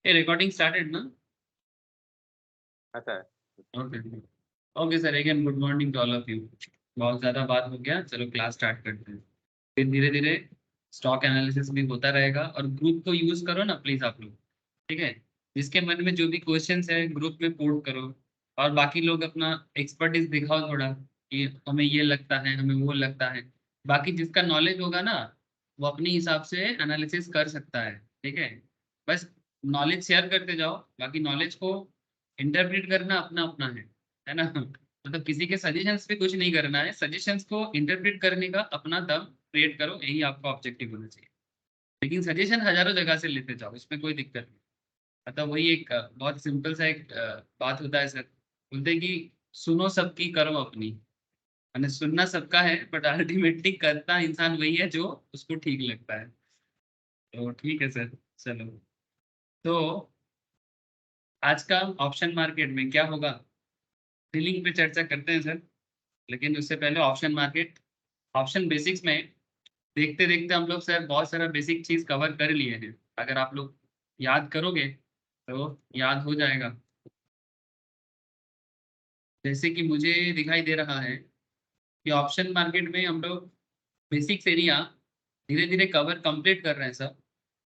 ये recording started ना? अच्छा। Okay okay sir, again good morning to all of you. बहुत ज़्यादा बात हो गया, चलो क्लास स्टार्ट करते हैं। फिर धीरे धीरे स्टॉक एनालिसिस भी होता रहेगा, और ग्रुप को यूज़ करो ना प्लीज़ आप लोग, ठीक है? जिसके मन में जो भी क्वेश्चंस है ग्रुप में पोस्ट करो, और बाकी लोग अपना एक्सपर्टीज दिखाओ थोड़ा, कि हमें ये लगता है, हमें वो लगता है। बाकी जिसका नॉलेज होगा ना, वो अपने हिसाब से एनालिसिस कर सकता है, ठीक है? बस नॉलेज शेयर करते जाओ, बाकी नॉलेज को इंटरप्रेट करना अपना अपना है ना? मतलब किसी के सजेशंस पे कुछ नहीं करना है, सजेशंस को इंटरप्रेट करने का अपना दम क्रिएट करो, यही आपका ऑब्जेक्टिव होना चाहिए। लेकिन सजेशन हजारों जगह से लेते जाओ, इसमें कोई दिक्कत नहीं। मतलब वही एक बहुत सिंपल सा एक बात होता है सर, बोलते हैं कि सुनो सबकी करो अपनी। मैंने सुनना सबका है, बट अल्टीमेटली करता इंसान वही है जो उसको ठीक लगता है। तो ठीक है सर, चलो। तो आज का ऑप्शन मार्केट में क्या होगा, डीलिंग पे चर्चा करते हैं सर। लेकिन उससे पहले ऑप्शन मार्केट, ऑप्शन बेसिक्स में देखते देखते हम लोग सर बहुत सारा बेसिक चीज कवर कर लिए हैं। अगर आप लोग याद करोगे तो याद हो जाएगा। जैसे कि मुझे दिखाई दे रहा है कि ऑप्शन मार्केट में हम लोग बेसिक्स एरिया धीरे धीरे कवर कंप्लीट कर रहे हैं सर।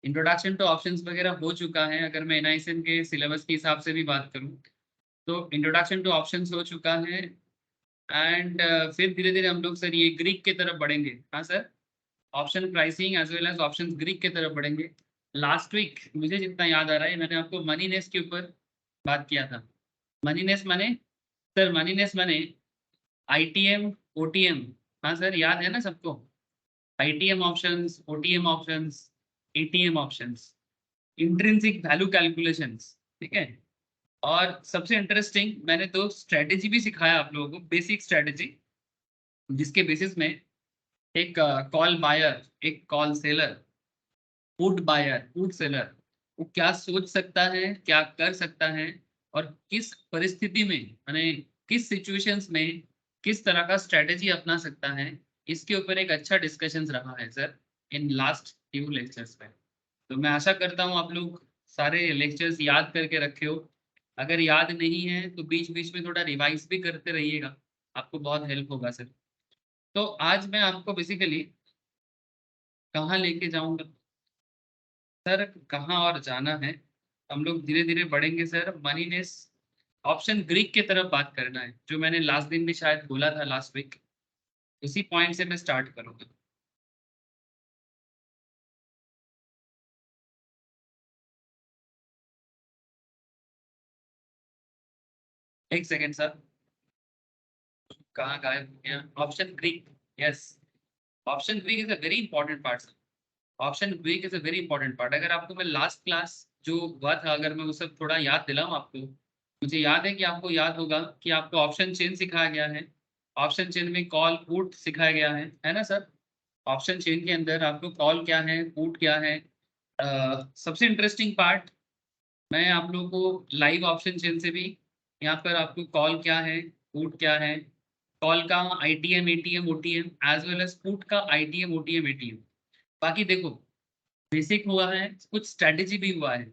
इंट्रोडक्शन टू ऑप्शंस वगैरह हो चुका है, अगर मैं एनआईएसएम के सिलेबस के हिसाब से भी बात करूं तो इंट्रोडक्शन टू ऑप्शंस हो चुका है। एंड फिर धीरे धीरे हम लोग सर ये ग्रीक की तरफ बढ़ेंगे। हाँ sir, option pricing as well as option Greek की तरफ बढ़ेंगे। लास्ट वीक मुझे जितना याद आ रहा है, मैंने आपको मनी नेस के ऊपर बात किया था। मनी नेस माने सर, मनी नेस माने आईटीएम, ओटीएम। हाँ सर, याद है ना सबको? ITM options, OTM options, ATM options, intrinsic value calculations, ठीक है? और सबसे इंटरेस्टिंग, मैंने तो स्ट्रेटेजी भी सिखाया आप लोगों को, बेसिक स्ट्रेटेजी, जिसके बेसिस में एक कॉल बायर, एक call seller, put buyer, put seller, वो क्या सोच सकता है, क्या कर सकता है, और किस परिस्थिति में, माने किस सिचुएशंस में किस तरह का स्ट्रेटेजी अपना सकता है, इसके ऊपर एक अच्छा डिस्कशंस रहा है sir in last few lectures में। तो मैं आशा करता हूँ आप लोग सारे लेक्चर्स याद करके रखे हो। अगर याद नहीं है तो बीच बीच में थोड़ा रिवाइज भी करते रहिएगा, आपको बहुत हेल्प होगा सर। तो आज मैं आपको बेसिकली कहाँ लेके जाऊंगा सर, कहाँ और जाना है, हम लोग धीरे धीरे बढ़ेंगे सर। मनीनेस ऑप्शन ग्रीक की तरफ बात करना है, जो मैंने लास्ट दिन भी शायद बोला था, लास्ट वीक। उसी पॉइंट से मैं स्टार्ट करूंगा। एक सेकेंड सर, कहाँ गायब हो गया option Greek? Yes, option Greek is a very important part sir. Option Greek is a very important part. अगर आपको मैं लास्ट क्लास जो हुआ था, अगर मैं उसे थोड़ा याद दिलाऊं आपको, मुझे याद है कि आपको याद होगा कि आपको ऑप्शन चेन सिखाया गया है। ऑप्शन चेन में कॉल पुट सिखाया गया है ना सर? ऑप्शन चेन के अंदर आपको कॉल क्या है, पुट क्या है। सबसे इंटरेस्टिंग पार्ट, मैं आप लोगों को लाइव ऑप्शन चेन से भी, यहाँ पर आपको कॉल क्या है, पुट क्या है, कॉल का ITM, ATM, OTM, as well as put का आईटीएम, ओटीएम, एटीएम। बाकी देखो, बेसिक हुआ है, कुछ स्ट्रैटेजी भी हुआ है।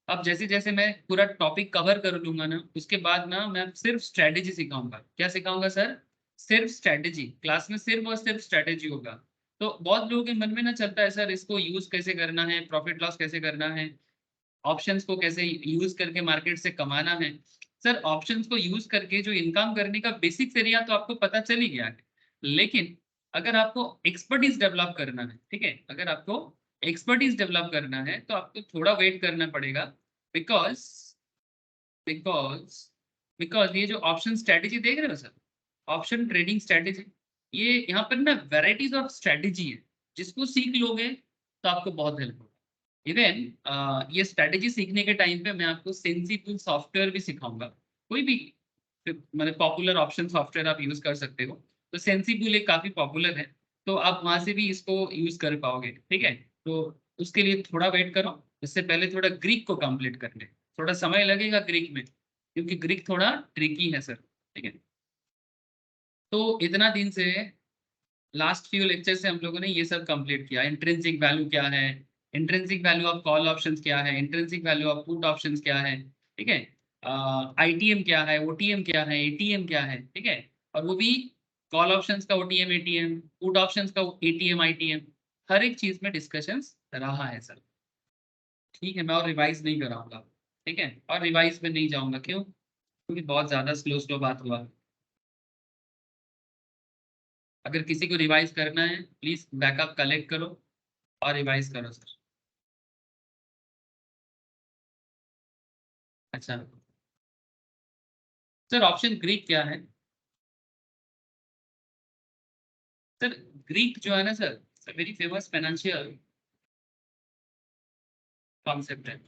अब जैसे जैसे मैं पूरा टॉपिक कवर कर लूंगा ना, उसके बाद ना मैं सिर्फ स्ट्रैटेजी सिखाऊंगा। क्या सिखाऊंगा सर? सिर्फ स्ट्रैटेजी। क्लास में सिर्फ और सिर्फ स्ट्रैटेजी होगा। तो बहुत लोगों के मन में ना चलता है सर, इसको यूज कैसे करना है, प्रॉफिट लॉस कैसे करना है, ऑप्शंस को कैसे यूज करके मार्केट से कमाना है। सर ऑप्शंस को यूज करके जो इनकम करने का बेसिक एरिया तो आपको पता चल ही गया है। लेकिन अगर आपको एक्सपर्टीज डेवलप करना है, ठीक है, अगर आपको एक्सपर्टीज डेवलप करना है तो आपको थोड़ा वेट करना पड़ेगा। बिकॉज बिकॉज बिकॉज ये जो ऑप्शन स्ट्रेटेजी देख रहे हो सर, ऑप्शन ट्रेडिंग स्ट्रेटेजी, ये यहाँ पर ना वेराइटीज ऑफ स्ट्रेटेजी है। जिसको सीख लोगे तो आपको बहुत हेल्प होगा। इवन ये स्ट्रेटेजी सीखने के टाइम पे मैं आपको सेंसिबल सॉफ्टवेयर भी सिखाऊंगा। कोई भी मतलब पॉपुलर ऑप्शन सॉफ्टवेयर आप यूज कर सकते हो। तो सेंसिबल एक काफी पॉपुलर है, तो आप वहां से भी इसको यूज कर पाओगे, ठीक है? तो उसके लिए थोड़ा वेट करो। इससे पहले थोड़ा ग्रीक को कंप्लीट कर ले, थोड़ा समय लगेगा ग्रीक में, क्योंकि ग्रीक थोड़ा ट्रिकी है सर, ठीक है? तो इतना दिन से लास्ट फ्यू लेक्चर से हम लोगों ने ये सब कंप्लीट किया। इंट्रिंसिक वैल्यू क्या है, intrinsic value of call options क्या है, intrinsic value of put options क्या है, ठीक है, आईटीएम क्या है, ओटीएम क्या है, एटीएम क्या है, ठीक है, और वो भी कॉल ऑप्शंस का ओटीएम एटीएम, पुट ऑप्शंस का एटीएम आईटीएम, हर एक चीज में डिस्कशंस रहा है सर। ठीक है, मैं और रिवाइज नहीं कराऊंगा, ठीक है, और रिवाइज में नहीं जाऊंगा, क्यों? क्योंकि बहुत ज्यादा स्लो स्लो बात हुआ। अगर किसी को रिवाइज करना है प्लीज बैकअप कलेक्ट करो और रिवाइज करो सर। अच्छा सर, ऑप्शन ग्रीक क्या है सर? ग्रीक जो है ना sir, very famous financial concept है।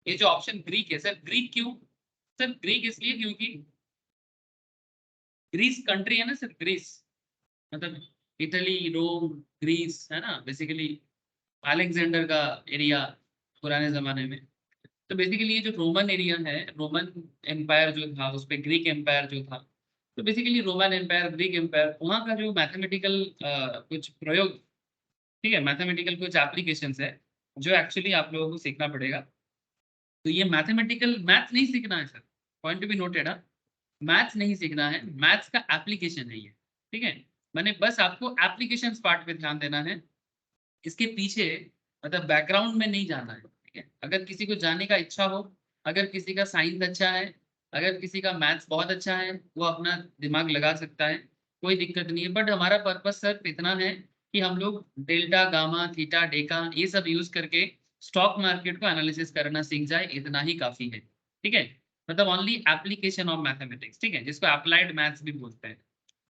ये जो ऑप्शन ग्रीक है सर, ग्रीक क्यों? सर ग्रीक इसलिए क्योंकि ग्रीस कंट्री है ना सर, ग्रीस मतलब इटली, रोम, ग्रीस है ना बेसिकली, अलेक्जेंडर का एरिया पुराने जमाने में। तो बेसिकली ये जो रोमन एरिया है, रोमन एम्पायर जो था, उस पे ग्रीक एम्पायर जो था, तो basically Roman empire, Greek empire, वहाँ का जो मैथमेटिकल कुछ प्रयोग, ठीक है, मैथमेटिकल कुछ एप्लीकेशंस है जो एक्चुअली आप लोगों को सीखना पड़ेगा। तो ये मैथमेटिकल मैथ नहीं सीखना है sir, point to be noted. Maths नहीं सीखना है, मैथ्स का एप्लीकेशन है ये, ठीक है। मैंने बस आपको एप्लीकेशन पार्ट पे ध्यान देना है, इसके पीछे मतलब बैकग्राउंड में नहीं जाना है, ठीक है। अगर किसी को जाने का इच्छा हो, अगर किसी का साइंस अच्छा है, अगर किसी का मैथ्स बहुत अच्छा है, वो अपना दिमाग लगा सकता है, कोई दिक्कत नहीं है। बट हमारा पर्पस सिर्फ इतना है कि हम लोग डेल्टा गामा थीटा डेका ये सब यूज करके स्टॉक मार्केट को एनालिसिस करना सीख जाए, इतना ही काफी है, ठीक है। मतलब ओनली एप्लीकेशन ऑफ मैथमेटिक्स, ठीक है, जिसको अप्लाइड मैथ्स भी बोलते हैं।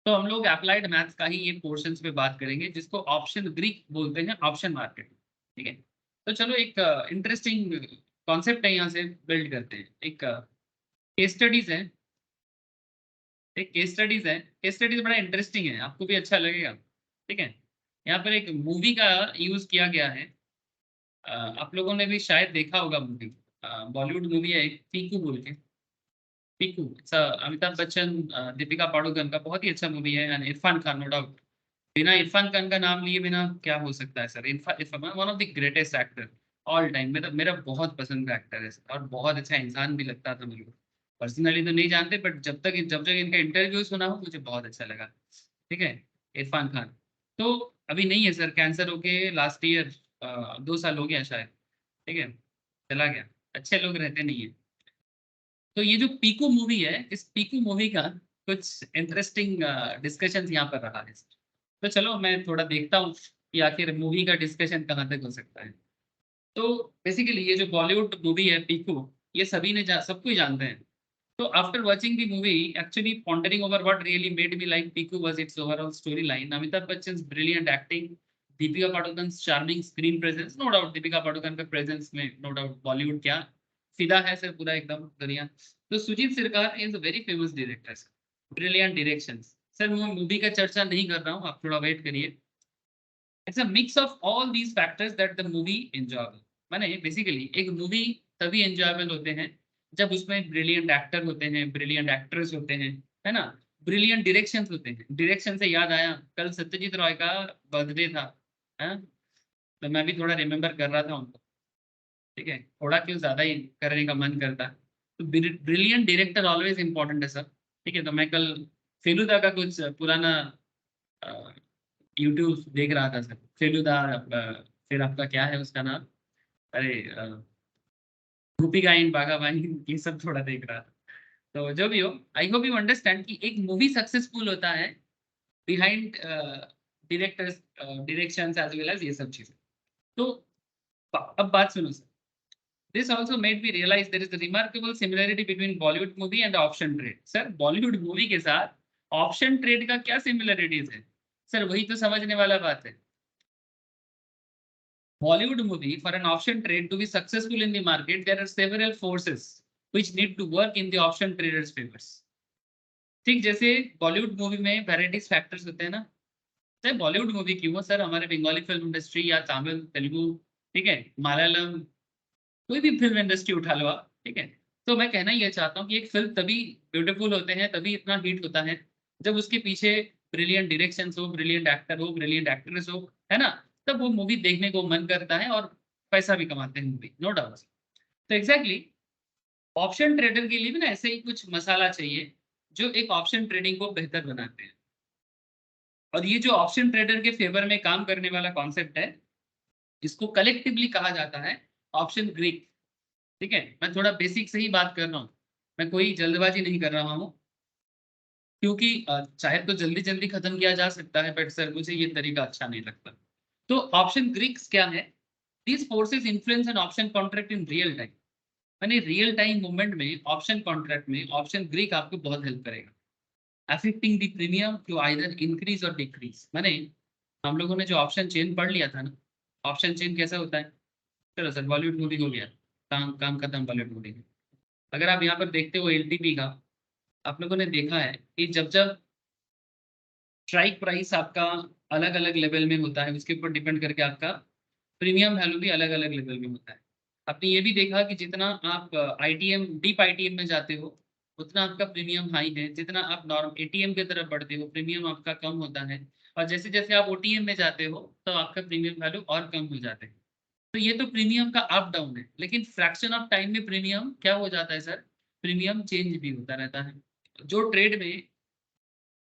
तो हम लोग अप्लाइड मैथ्स का ही ये पोर्शंस पे बात करेंगे, जिसको ऑप्शन ग्रीक बोलते हैं, ऑप्शन मार्केट, ठीक है। तो चलो एक इंटरेस्टिंग कॉन्सेप्ट है, यहाँ से बिल्ड करते हैं। एक केस स्टडीज है, एक केस स्टडीज है, केस स्टडीज बड़ा इंटरेस्टिंग है, आपको भी अच्छा लगेगा, ठीक है। यहाँ पर एक मूवी का यूज किया गया है, आप लोगों ने भी शायद देखा होगा मूवी, बॉलीवुड मूवी है एक, पीकू बोल के, पीकू, अमिताभ बच्चन, दीपिका पादुकोण का बहुत ही अच्छा मूवी है, and Irfan Khan, no doubt. बिना इरफान खान का नाम लिए बिना क्या हो सकता है sir, Irfan one of the greatest actor all time, मेरा मेरा बहुत पसंद का एक्टर है sir, और बहुत अच्छा इंसान भी लगता था मेरे को। पर्सनली तो नहीं जानते, बट जब तक इनका इंटरव्यू सुना हो मुझे बहुत अच्छा लगा, ठीक है। इरफान खान तो अभी नहीं है सर, कैंसर होके लास्ट ईयर 2 साल हो गया शायद, ठीक है, चला गया। अच्छे लोग रहते नहीं है। तो ये जो पीकू मूवी है, इस पीकू मूवी का कुछ इंटरेस्टिंग डिस्कशन यहाँ पर रहा है। तो चलो मैं थोड़ा देखता हूँ कि आखिर मूवी का डिस्कशन कहाँ तक हो सकता है। तो बेसिकली ये जो बॉलीवुड मूवी है पीकू, ये सभी ने सबको ही जानते हैं। तो after watching the movie, actually pondering over what really made me like Piku was its overall storyline. Amitabh Bachchan's brilliant acting, Deepika Padukone's charming screen presence, no doubt Deepika Padukone का presence में no doubt बॉलीवुड क्या फिदा है सर, पूरा एकदम दुनिया। तो सुजीत सरकार is a very famous director sir, brilliant directions. Sir मैं मूवी का चर्चा नहीं कर रहा हूँ, आप थोड़ा वेट करिए। It's a mix of all these factors that the movie enjoyable. माने बेसिकली एक मूवी तभी एंजॉयबल होते हैं जब उसमें ब्रिलियंट एक्टर होते हैं, ब्रिलियंट एक्ट्रेस होते हैं, है ना, ब्रिलियंट डायरेक्शंस होते हैं। डायरेक्शन से याद आया, कल सत्यजीत रॉय का बर्थडे था, है? तो मैं भी थोड़ा रिमेम्बर कर रहा था उनको, ठीक है, थोड़ा क्यों ज्यादा ही करने का मन करता है। तो ब्रिलियंट डायरेक्टर ऑलवेज इंपॉर्टेंट है सर, ठीक है। तो मैं कल फेलुदा का कुछ पुराना यूट्यूब देख रहा था सर, फेलुदा, फिर आपका क्या है उसका नाम, अरे गोपिका इन बाघा वाहिनी, ये सब थोड़ा देख रहा था। तो जो भी हो, आई होप यू अंडरस्टैंड कि एक मूवी सक्सेसफुल होता है behind directors, direction as well as ये सब चीजें। तो अब बात सुनो sir, this also made me realise there is a remarkable similarity between Bollywood movie and option trade. Sir Bollywood movie के साथ ऑप्शन ट्रेड का क्या सिमिलरिटीज है? सर वही तो समझने वाला बात है। Bollywood movie, for an option trade to be successful in the market, there are several forces which need to work in the option traders favors. ठीक जैसे बॉलीवुड मूवी में वेराइटीज फैक्टर्स होते हैं ना, चाहे बॉलीवुड मूवी की हो सर, हमारे बंगाली फिल्म इंडस्ट्री या तमिल तेलुगु, ठीक है, मलयालम, कोई भी फिल्म इंडस्ट्री उठा लो आप, ठीक है। तो मैं कहना ये चाहता हूँ कि एक फिल्म तभी ब्यूटीफुल होते हैं, तभी इतना हिट होता है, जब उसके पीछे ब्रिलियंट डायरेक्शन हो, ब्रिलियंट एक्टर हो, ब्रिलियंट एक्ट्रेस हो, है ना। तब वो मूवी देखने को मन करता है और पैसा भी कमाते हैं मूवी, नो डाउट। तो एग्जैक्टली ऑप्शन ट्रेडर के लिए भी ना ऐसे ही कुछ मसाला चाहिए जो एक ऑप्शन ट्रेडिंग को बेहतर बनाते हैं। और ये जो ऑप्शन ट्रेडर के फेवर में काम करने वाला कॉन्सेप्ट है, इसको कलेक्टिवली कहा जाता है ऑप्शन ग्रीक। ठीक है, मैं थोड़ा बेसिक से ही बात कर रहा हूँ, मैं कोई जल्दबाजी नहीं कर रहा हूँ, क्योंकि चाहे तो जल्दी जल्दी खत्म किया जा सकता है, बट सर मुझे ये तरीका अच्छा नहीं लगता। तो ऑप्शन ग्रीक्स क्या है? These forces influence an option contract in real time. यानी रियल टाइम मूवमेंट में ऑप्शन कॉन्ट्रैक्ट में ऑप्शन ग्रीक आपको बहुत हेल्प करेगा, affecting the premium to either increase और डिक्रीज। माने हम लोगों ने जो ऑप्शन चेन पढ़ लिया था ना, ऑप्शन चेन कैसा होता है? चलो सर बॉलीवुड मूवी हो गया, काम काम खत्म बॉलीवुड मूवी में। अगर आप यहाँ पर देखते हो एलटीपी का, आप लोगों ने देखा है कि जब जब स्ट्राइक प्राइस आपका अलग अलग लेवल में होता है, उसके ऊपर डिपेंड करके आपका प्रीमियम वैल्यू भी अलग अलग लेवल में होता है। आपने ये भी देखा कि जितना आप आईटीएम डीप आईटीएम में जाते हो उतना आपका प्रीमियम हाई है, जितना आप नॉर्मल एटीएम की तरफ बढ़ते हो प्रीमियम आपका कम होता है, और जैसे जैसे आप ओटीएम में जाते हो तो आपका प्रीमियम वैल्यू और कम हो जाते हैं। तो ये तो प्रीमियम का अप डाउन है, लेकिन फ्रैक्शन ऑफ टाइम में प्रीमियम क्या हो जाता है सर? प्रीमियम चेंज भी होता रहता है। जो ट्रेड में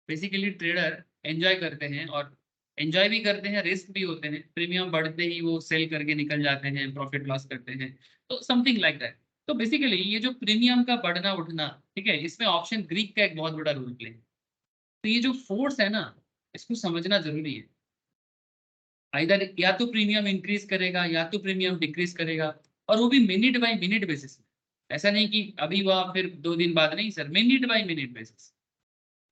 बेसिकली ट्रेडर एंजॉय करते हैं, और एंजॉय भी करते हैं, रिस्क भी होते हैं, प्रीमियम बढ़ते ही वो सेल करके निकल जाते हैं, प्रॉफिट लॉस करते हैं, तो समथिंग लाइक दैट। तो बेसिकली ये जो प्रीमियम का बढ़ना उठना, ठीक है, इसमें ऑप्शन ग्रीक का एक बहुत बड़ा रोल प्ले है। तो ये जो फोर्स है ना, इसको समझना जरूरी है। इधर या तो प्रीमियम इंक्रीज करेगा या तो प्रीमियम डिक्रीज करेगा, और वो भी मिनट बाय मिनट बेसिस में। ऐसा नहीं कि अभी हुआ फिर 2 दिन बाद, नहीं sir, minute by minute basis.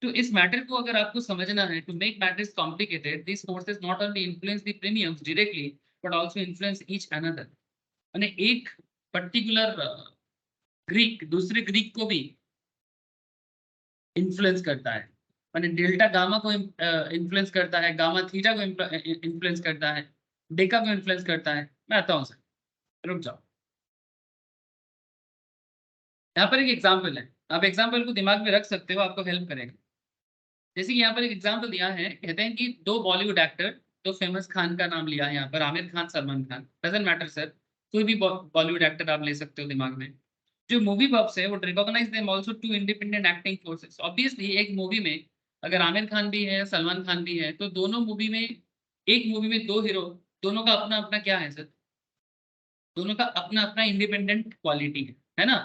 तो इस मैटर को अगर आपको समझना है, to make matters complicated, this forces not only influence the premiums directly but also influence each other. माने एक पर्टिकुलर ग्रीक दूसरे ग्रीक को भी इन्फ्लुएंस करता है। माने डेल्टा गामा को इन्फ्लुएंस करता है, गामा थीटा को इन्फ्लुएंस करता है, डेका को इन्फ्लुएंस करता है। मैं आता हूँ सर, रुक जाओ। यहाँ पर एक एग्जाम्पल है, आप एग्जाम्पल को दिमाग में रख सकते हो, आपको हेल्प करेगा। जैसे कि यहाँ पर एक एग्जाम्पल दिया है, कहते हैं कि दो बॉलीवुड एक्टर, दो फेमस खान का नाम लिया है यहाँ पर, Aamir Khan Salman Khan, doesn't matter sir, कोई भी बॉलीवुड एक्टर आप ले सकते हो दिमाग में। जो मूवी बब्स है वो recognise them also to independent acting forces. Obviously एक मूवी में अगर आमिर खान भी है सलमान खान भी है, तो दोनों मूवी में, एक मूवी में दो हीरो, दोनों का अपना अपना क्या है सर? दोनों का अपना अपना इंडिपेंडेंट क्वालिटी है ना?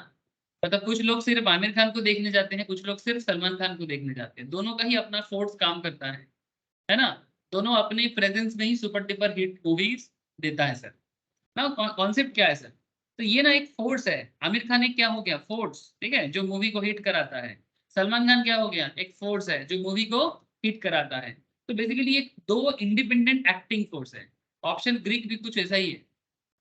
मतलब कुछ लोग सिर्फ आमिर खान को देखने जाते हैं, कुछ लोग सिर्फ सलमान खान को देखने जाते हैं, दोनों का ही अपना फोर्स काम करता है ना? दोनों अपने प्रेजेंस में ही सुपर डुपर हिट मूवीज देता है सर। ना कॉन्सेप्ट क्या है सर? तो ये ना एक फोर्स है। आमिर खान एक क्या हो गया? फोर्स, ठीक है, जो मूवी को हिट कराता है। सलमान खान क्या हो गया? एक फोर्स है जो मूवी को हिट कराता है। तो बेसिकली ये दो इंडिपेंडेंट एक्टिंग फोर्स है। ऑप्शन ग्रीक भी कुछ ऐसा ही है।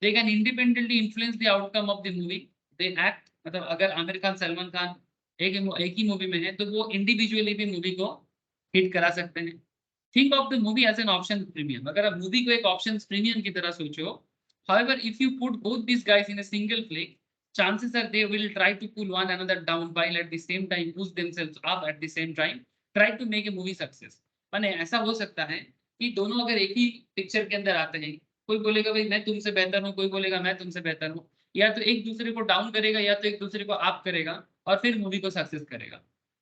They can independently influence the outcome of the movie. They act, मतलब अगर आमिर खान सलमान खान एक ही मूवी में है तो वो इंडिविजुअली भी मूवी को हिट करा सकते हैं। Think of the movie as an option premium. अगर आप मूवी को एक ऑप्शन प्रीमियम की तरह सोचो, however if you put both these guys in a single flick, chances are they will try to pull one another down while at the same time push themselves up at the same time, try to make a movie success। माने ऐसा हो सकता है कि दोनों अगर एक ही picture के अंदर आते हैं, कोई बोलेगा भाई मैं तुमसे बेहतर हूँ, कोई बोलेगा मैं तुमसे बेहतर हूँ, या तो एक दूसरे को डाउन करेगा या तो एक दूसरे को अप करेगा, और फिर मूवी को सक्सेस करेगा।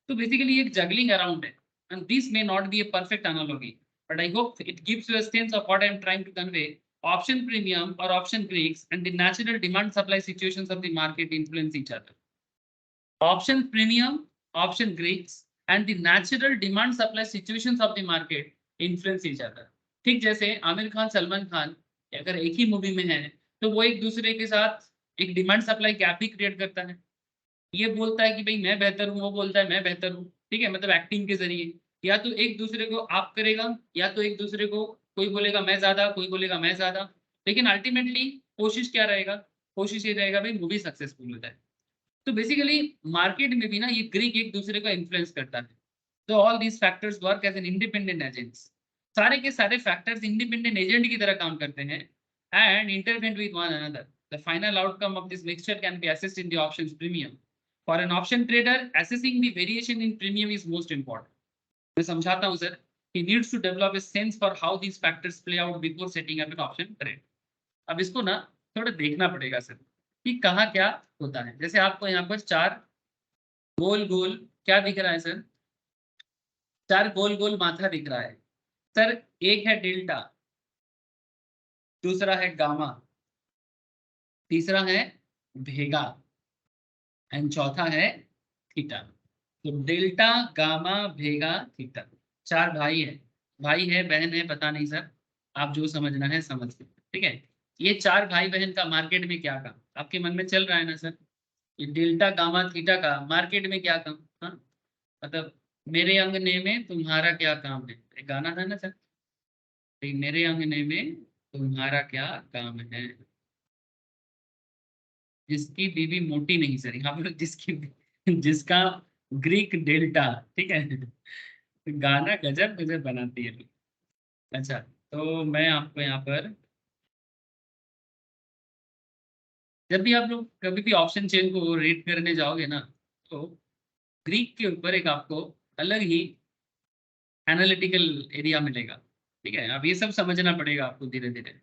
तो बेसिकली एक जगलिंग अराउंड है, and this may not be a perfect analogy, but I hope it gives you a sense of what I am trying to convey. Option premium or option Greeks and the natural demand supply situations of the market influence each other. Option premium, option Greeks and the natural demand supply situations of the market influence each other. ठीक जैसे आमिर खान सलमान खान अगर एक ही movie में है तो वो एक दूसरे के साथ एक डिमांड सप्लाई गैप भी क्रिएट करता है। ये बोलता है कि भाई मैं बेहतर हूँ, वो बोलता है मैं बेहतर हूँ, ठीक है, मतलब एक्टिंग के जरिए या तो एक दूसरे को आप करेगा या तो एक दूसरे को, कोई बोलेगा मैं ज्यादा, कोई बोलेगा मैं ज्यादा, लेकिन अल्टीमेटली कोशिश क्या रहेगा? कोशिश ये रहेगा भाई मूवी सक्सेसफुल हो जाए। तो बेसिकली मार्केट में भी ना ये ग्रीक एक दूसरे को इन्फ्लुएंस करता है। तो all these factors work as an independent agents. सारे के सारे फैक्टर्स इंडिपेंडेंट एजेंट की तरह काम करते हैं and intervene with one another. The final outcome of this mixture can be assessed in the options premium. For an option trader assessing the variation in premium is most important. मैं समझाता हूँ sir. he needs to develop a sense for how these factors play out before setting up an option trade. अब इसको ना थोड़ा देखना पड़ेगा sir कि कहाँ क्या होता है। जैसे आपको यहाँ पर चार गोल गोल क्या दिख रहा है सर, चार गोल गोल माथा दिख रहा है सर। एक है डेल्टा, दूसरा है गामा, तीसरा है भेगा एंड चौथा है थीटा। तो डेल्टा, गामा, भेगा, थीटा, चार भाई है। भाई है बहन है पता नहीं सर, आप जो समझना है समझ लो, ठीक है। ये चार भाई बहन का मार्केट में क्या काम, आपके मन में चल रहा है ना सर। ये डेल्टा गामा थीटा का मार्केट में क्या काम, हाँ मतलब मेरे अंगने में तुम्हारा क्या काम है, एक गाना था ना सर, मेरे अंगने में तुम्हारा क्या काम है। जिसकी बीवी मोटी नहीं सर, यहाँ पर जिसकी जिसका ग्रीक डेल्टा, ठीक है। गाना गजब गजब बनाती है। अच्छा तो मैं आपको यहाँ पर, जब भी आप लोग कभी भी ऑप्शन चेन को रीड करने जाओगे ना, तो ग्रीक के ऊपर एक आपको अलग ही एनालिटिकल एरिया मिलेगा, ठीक है। अब ये सब समझना पड़ेगा आपको धीरे धीरे।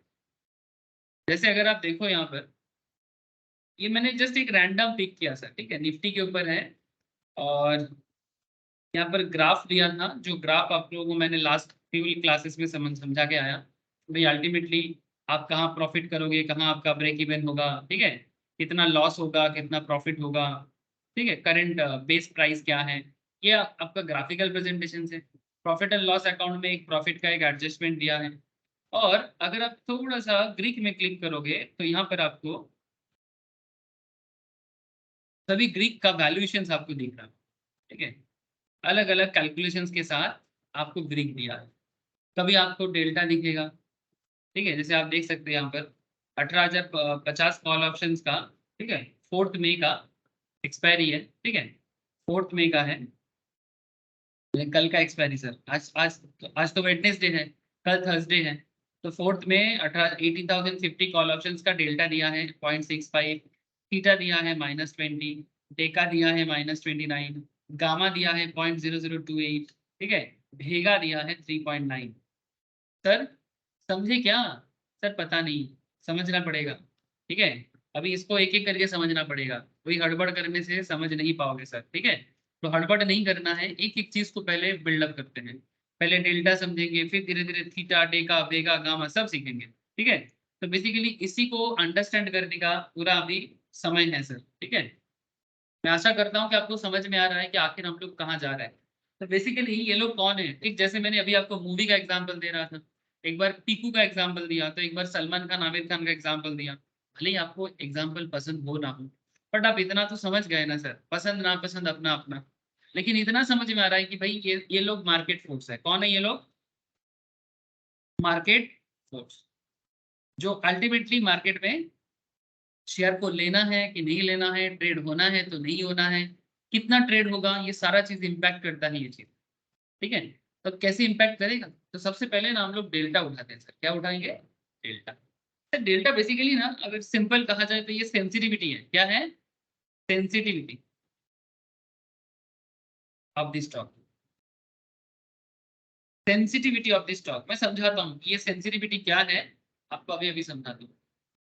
जैसे अगर आप देखो यहाँ पर, ये मैंने जस्ट एक रैंडम पिक किया सर, ठीक है, निफ्टी के ऊपर है। और यहाँ पर ग्राफ दिया था, जो ग्राफ आप लोगों को मैंने लास्ट फ्यू क्लासेस में समझा के आया भाई, अल्टीमेटली आप कहाँ प्रॉफिट करोगे, कहाँ आपका ब्रेक इवन होगा, ठीक है, कितना लॉस होगा कितना प्रॉफिट होगा, ठीक है, करंट बेस प्राइस क्या है। ये आपका ग्राफिकल प्रेजेंटेशन है। प्रॉफिट एंड लॉस अकाउंट में एक प्रॉफिट का एक एडजस्टमेंट दिया है। और अगर आप थोड़ा सा ग्रीक में क्लिक करोगे तो यहाँ पर आपको सभी ग्रीक का वैल्यूएशन आपको दिख रहा है, ठीक है, अलग अलग कैलकुलेशंस के साथ आपको ग्रीक दिया है। कभी आपको डेल्टा दिखेगा, ठीक है, जैसे आप देख सकते हैं यहाँ पर 18,050 कॉल ऑप्शंस का, ठीक है, 4 मई का एक्सपायरी है, ठीक है, 4 मई का है, कल का एक्सपायरी सर। आज तो वेडनेसडे है, कल थर्सडे है। तो 4 में 18,050 कॉल ऑप्शंस का डेल्टा दिया है 0.65, थीटा दिया है -20, डेका दिया है -29, गामा दिया है 0.0028, ठीक है, भेगा दिया है 3.9। सर समझे क्या, सर पता नहीं, समझना पड़ेगा, ठीक है। अभी इसको एक एक करके समझना पड़ेगा, कोई हड़बड़ करने से समझ नहीं पाओगे सर, ठीक है। तो हड़बड़ नहीं करना है, एक एक चीज को पहले बिल्डअप करते हैं। पहले डेल्टा समझेंगे, फिर धीरे धीरे थीटा, डेका, वेगा, गामा सब सीखेंगे, ठीक है। तो बेसिकली इसी को अंडरस्टैंड करने का पूरा अभी समय है सर, ठीक है। मैं आशा करता हूँ कि आपको समझ में आ रहा है कि आखिर हम लोग कहाँ जा रहे हैं। तो बेसिकली ये लोग कौन है, ठीक जैसे मैंने अभी आपको मूवी का एग्जांपल दे रहा था, एक बार पीकू का एग्जांपल दिया, तो एक बार सलमान खान, आमिर खान का एग्जांपल दिया। भले ही आपको एग्जांपल पसंद हो ना हो, बट आप इतना तो समझ गए ना सर, पसंद ना पसंद अपना अपना। लेकिन इतना समझ में आ रहा है कि भाई ये लोग मार्केट फोर्स है। कौन है ये लोग, मार्केट फोर्स, जो अल्टीमेटली मार्केट में शेयर को लेना है कि नहीं लेना है, ट्रेड होना है तो नहीं होना है, कितना ट्रेड होगा, ये सारा चीज इंपैक्ट करता है ये चीज, ठीक है। तो कैसे इंपैक्ट करेगा, तो सबसे पहले ना हम लोग डेल्टा उठाते हैं सर। क्या उठाएंगे, डेल्टा। सर डेल्टा बेसिकली ना अगर सिंपल कहा जाए तो ये सेंसिटिविटी है। क्या है, sensitivity of the stock, sensitivity of the stock. मैं समझाता हूँ कि ये सेंसिटिविटी क्या है, आपको अभी अभी समझाता हूँ।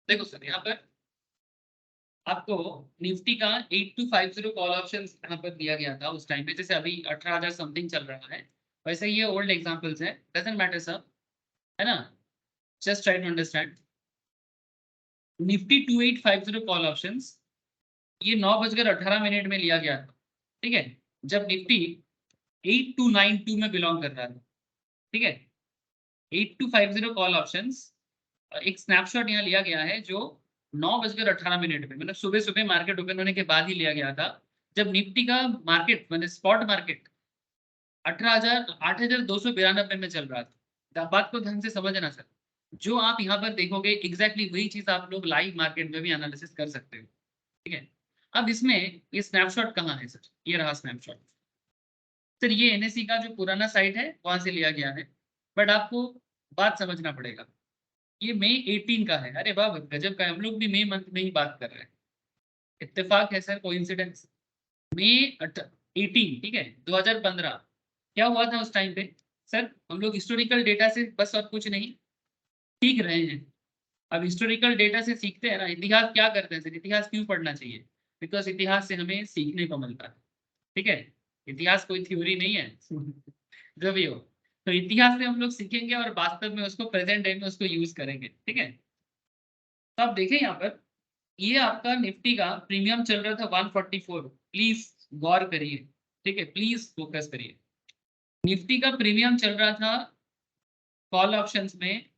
देखो सर यहाँ पर आपको निफ्टी का 8250 कॉल ऑप्शन यहाँ पर दिया गया था उस टाइम पे, जैसे अभी 18,000 समथिंग चल रहा है, वैसे ये ओल्ड एग्जांपल्स है, डजंट मैटर सर, है ना। Just try to understand. Nifty 2850 call options ये 9:18 में लिया गया था, ठीक है, जब निफ्टी 8292 में बिलोंग कर रहा था, ठीक है। 8250 कॉल ऑप्शंस एक स्नैपशॉट यहाँ लिया गया है, जो 9:18 में, मतलब सुबह सुबह मार्केट ओपन होने के बाद ही लिया गया था, जब निफ्टी का मार्केट मतलब स्पॉट मार्केट 8,292 में चल रहा था। बात को ध्यान से समझना सर, जो आप यहाँ पर देखोगे एग्जैक्टली वही चीज आप लोग लाइव मार्केट में भी एनालिसिस कर सकते हो, ठीक है। अब इसमें ये स्नैपशॉट कहाँ है सर, ये रहा स्नैपशॉट। सर ये एनएससी का जो पुराना साइट है वहां से लिया गया है, बट आपको बात समझना पड़ेगा। ये मई 18 का है, अरे वाह गजब का है, हम लोग भी मई मंथ में ही बात कर रहे हैं। इत्तेफाक है सर, कोइंसिडेंस। मई 18, ठीक है, 2015। क्या हुआ था उस टाइम पे, सर हम लोग हिस्टोरिकल डेटा से बस और कुछ नहीं सीख रहे हैं। अब हिस्टोरिकल डेटा से सीखते हैं ना, इतिहास क्या करते हैं सर, इतिहास क्यों पढ़ना चाहिए? बिकॉज इतिहास से हमें सीखने को मिलता है। ठीक है, इतिहास कोई थ्योरी नहीं है जो भी हो, तो इतिहास से हम लोग सीखेंगे और वास्तव में उसको प्रेजेंट डे में उसको यूज करेंगे। ठीक है, तो आप देखें यहाँ पर, ये आपका निफ्टी का प्रीमियम चल रहा था 144। प्लीज गौर करिए, ठीक है, प्लीज फोकस करिए। निफ्टी का प्रीमियम चल रहा था कॉल ऑप्शंस में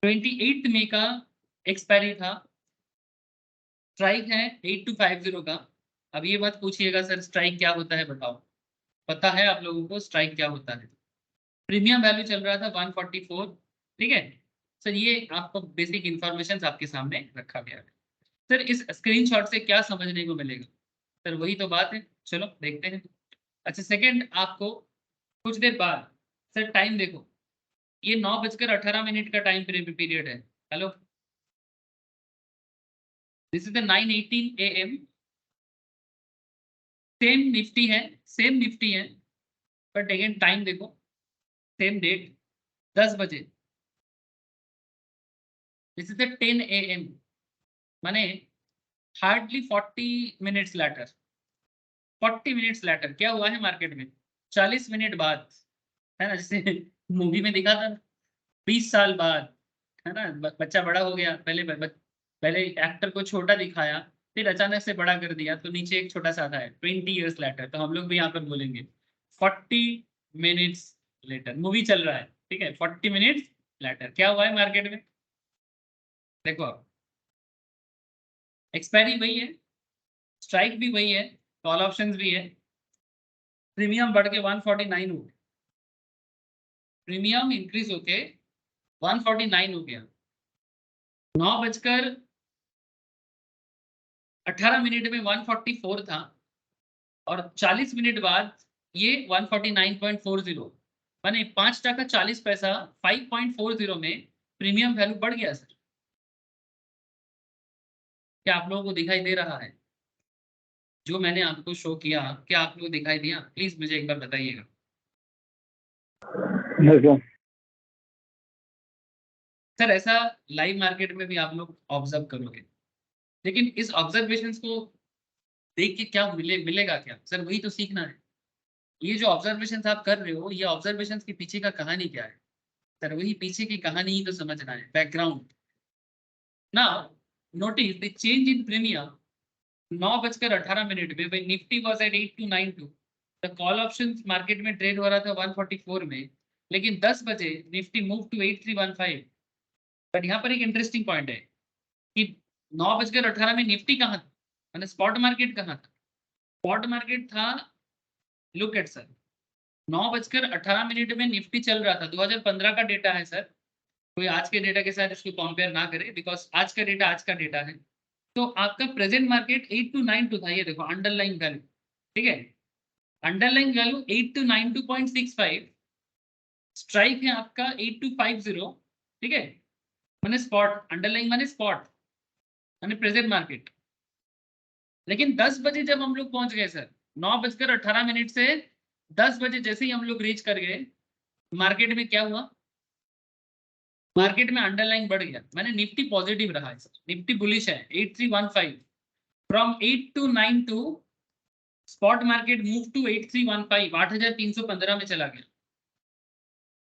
28 मई का एक्सपायरी था। स्ट्राइक है 8250 का। अब ये मत पूछिएगा सर स्ट्राइक क्या होता है, बताओ, पता है आप लोगों को स्ट्राइक क्या होता है? प्रीमियम वैल्यू चल रहा था 144। ठीक है सर, ये आपको बेसिक इंफॉर्मेशन आपके सामने रखा गया है। सर इस स्क्रीनशॉट से क्या समझने को मिलेगा? सर वही तो बात है, चलो देखते हैं। अच्छा सेकंड, आपको कुछ देर बाद, सर टाइम देखो, ये 9:18 का टाइम पीरियड है। Hello, this is the 9:18 AM। Same Nifty है, सेम निफ्टी है, बट अगेन टाइम देखो, सेम डेट 10 बजे। दिस इज द 10 AM, माने hardly 40 minutes later. 40 minutes later क्या हुआ है मार्केट में? 40 मिनट बाद, है ना, जैसे मूवी में दिखा था 20 साल बाद, है ना, बच्चा बड़ा हो गया, पहले एक्टर को छोटा दिखाया, फिर अचानक से बड़ा कर दिया, तो नीचे एक छोटा सा आता है 20 years लेटर। तो हम लोग भी यहाँ पर बोलेंगे 40 मिनट्स लेटर। मूवी चल रहा है, ठीक है, 40 मिनट्स लेटर क्या हुआ है मार्केट में? देखो एक्सपायरी वही है, स्ट्राइक भी वही है, कॉल ऑप्शंस भी है। प्रीमियम बढ़ के 149 हो, प्रीमियम इंक्रीज होके 149 हो गया। 9:18 में 144 था, और 40 मिनट बाद ये 149.40, माने 5 टका 40 पैसा, 5.40 में प्रीमियम वैल्यू बढ़ गया सर। क्या आप लोगों को दिखाई दे रहा है जो मैंने आपको शो किया? क्या आप लोगों को दिखाई दिया? प्लीज मुझे एक बार बताइएगा। सर ऐसा लाइव मार्केट में भी आप लोग ऑब्जर्व करोगे, लेकिन इस ऑब्जर्वेशन को देख के क्या मिलेगा क्या सर? वही तो सीखना है। ये जो ऑब्जर्वेशन आप कर रहे हो, ये ऑब्जर्वेशन के पीछे का कहानी क्या है सर? वही पीछे की कहानी ही तो समझना है, background. Now, notice the change in premium 9:18 में, when Nifty was at 8292, the call options market में ट्रेड हो रहा था 144 में, लेकिन 10 बजे निफ्टी मूव टू 8315। बट यहाँ पर एक इंटरेस्टिंग पॉइंट है कि 9:18 में निफ्टी कहाँ था, मैंने स्पॉट मार्केट कहाँ था? स्पॉट मार्केट था, लुक एट सर, 9:18 में निफ्टी चल रहा था। 2015 का डेटा है सर, कोई आज के डेटा के साथ इसको कंपेयर ना करे, बिकॉज आज का डेटा है। तो आपका प्रेजेंट मार्केट 8292 था, ये देखो अंडरलाइन वैल्यू, ठीक है, अंडरलाइन वैल्यू 8292.65, स्ट्राइक है आपका 8250, ठीक है, मैंने स्पॉट, अंडरलाइन माने स्पॉट, मैंने प्रेजेंट मार्केट। लेकिन 10 बजे जब हम लोग पहुंच गए सर, 9:18 से 10 बजे जैसे ही हम लोग रीच कर गए, मार्केट में क्या हुआ? मार्केट में अंडरलाइन बढ़ गया, मैंने निफ्टी पॉजिटिव रहा है सर, निफ्टी बुलिश है 8315। From 8292 spot market move to 8315, 8315 में चला गया।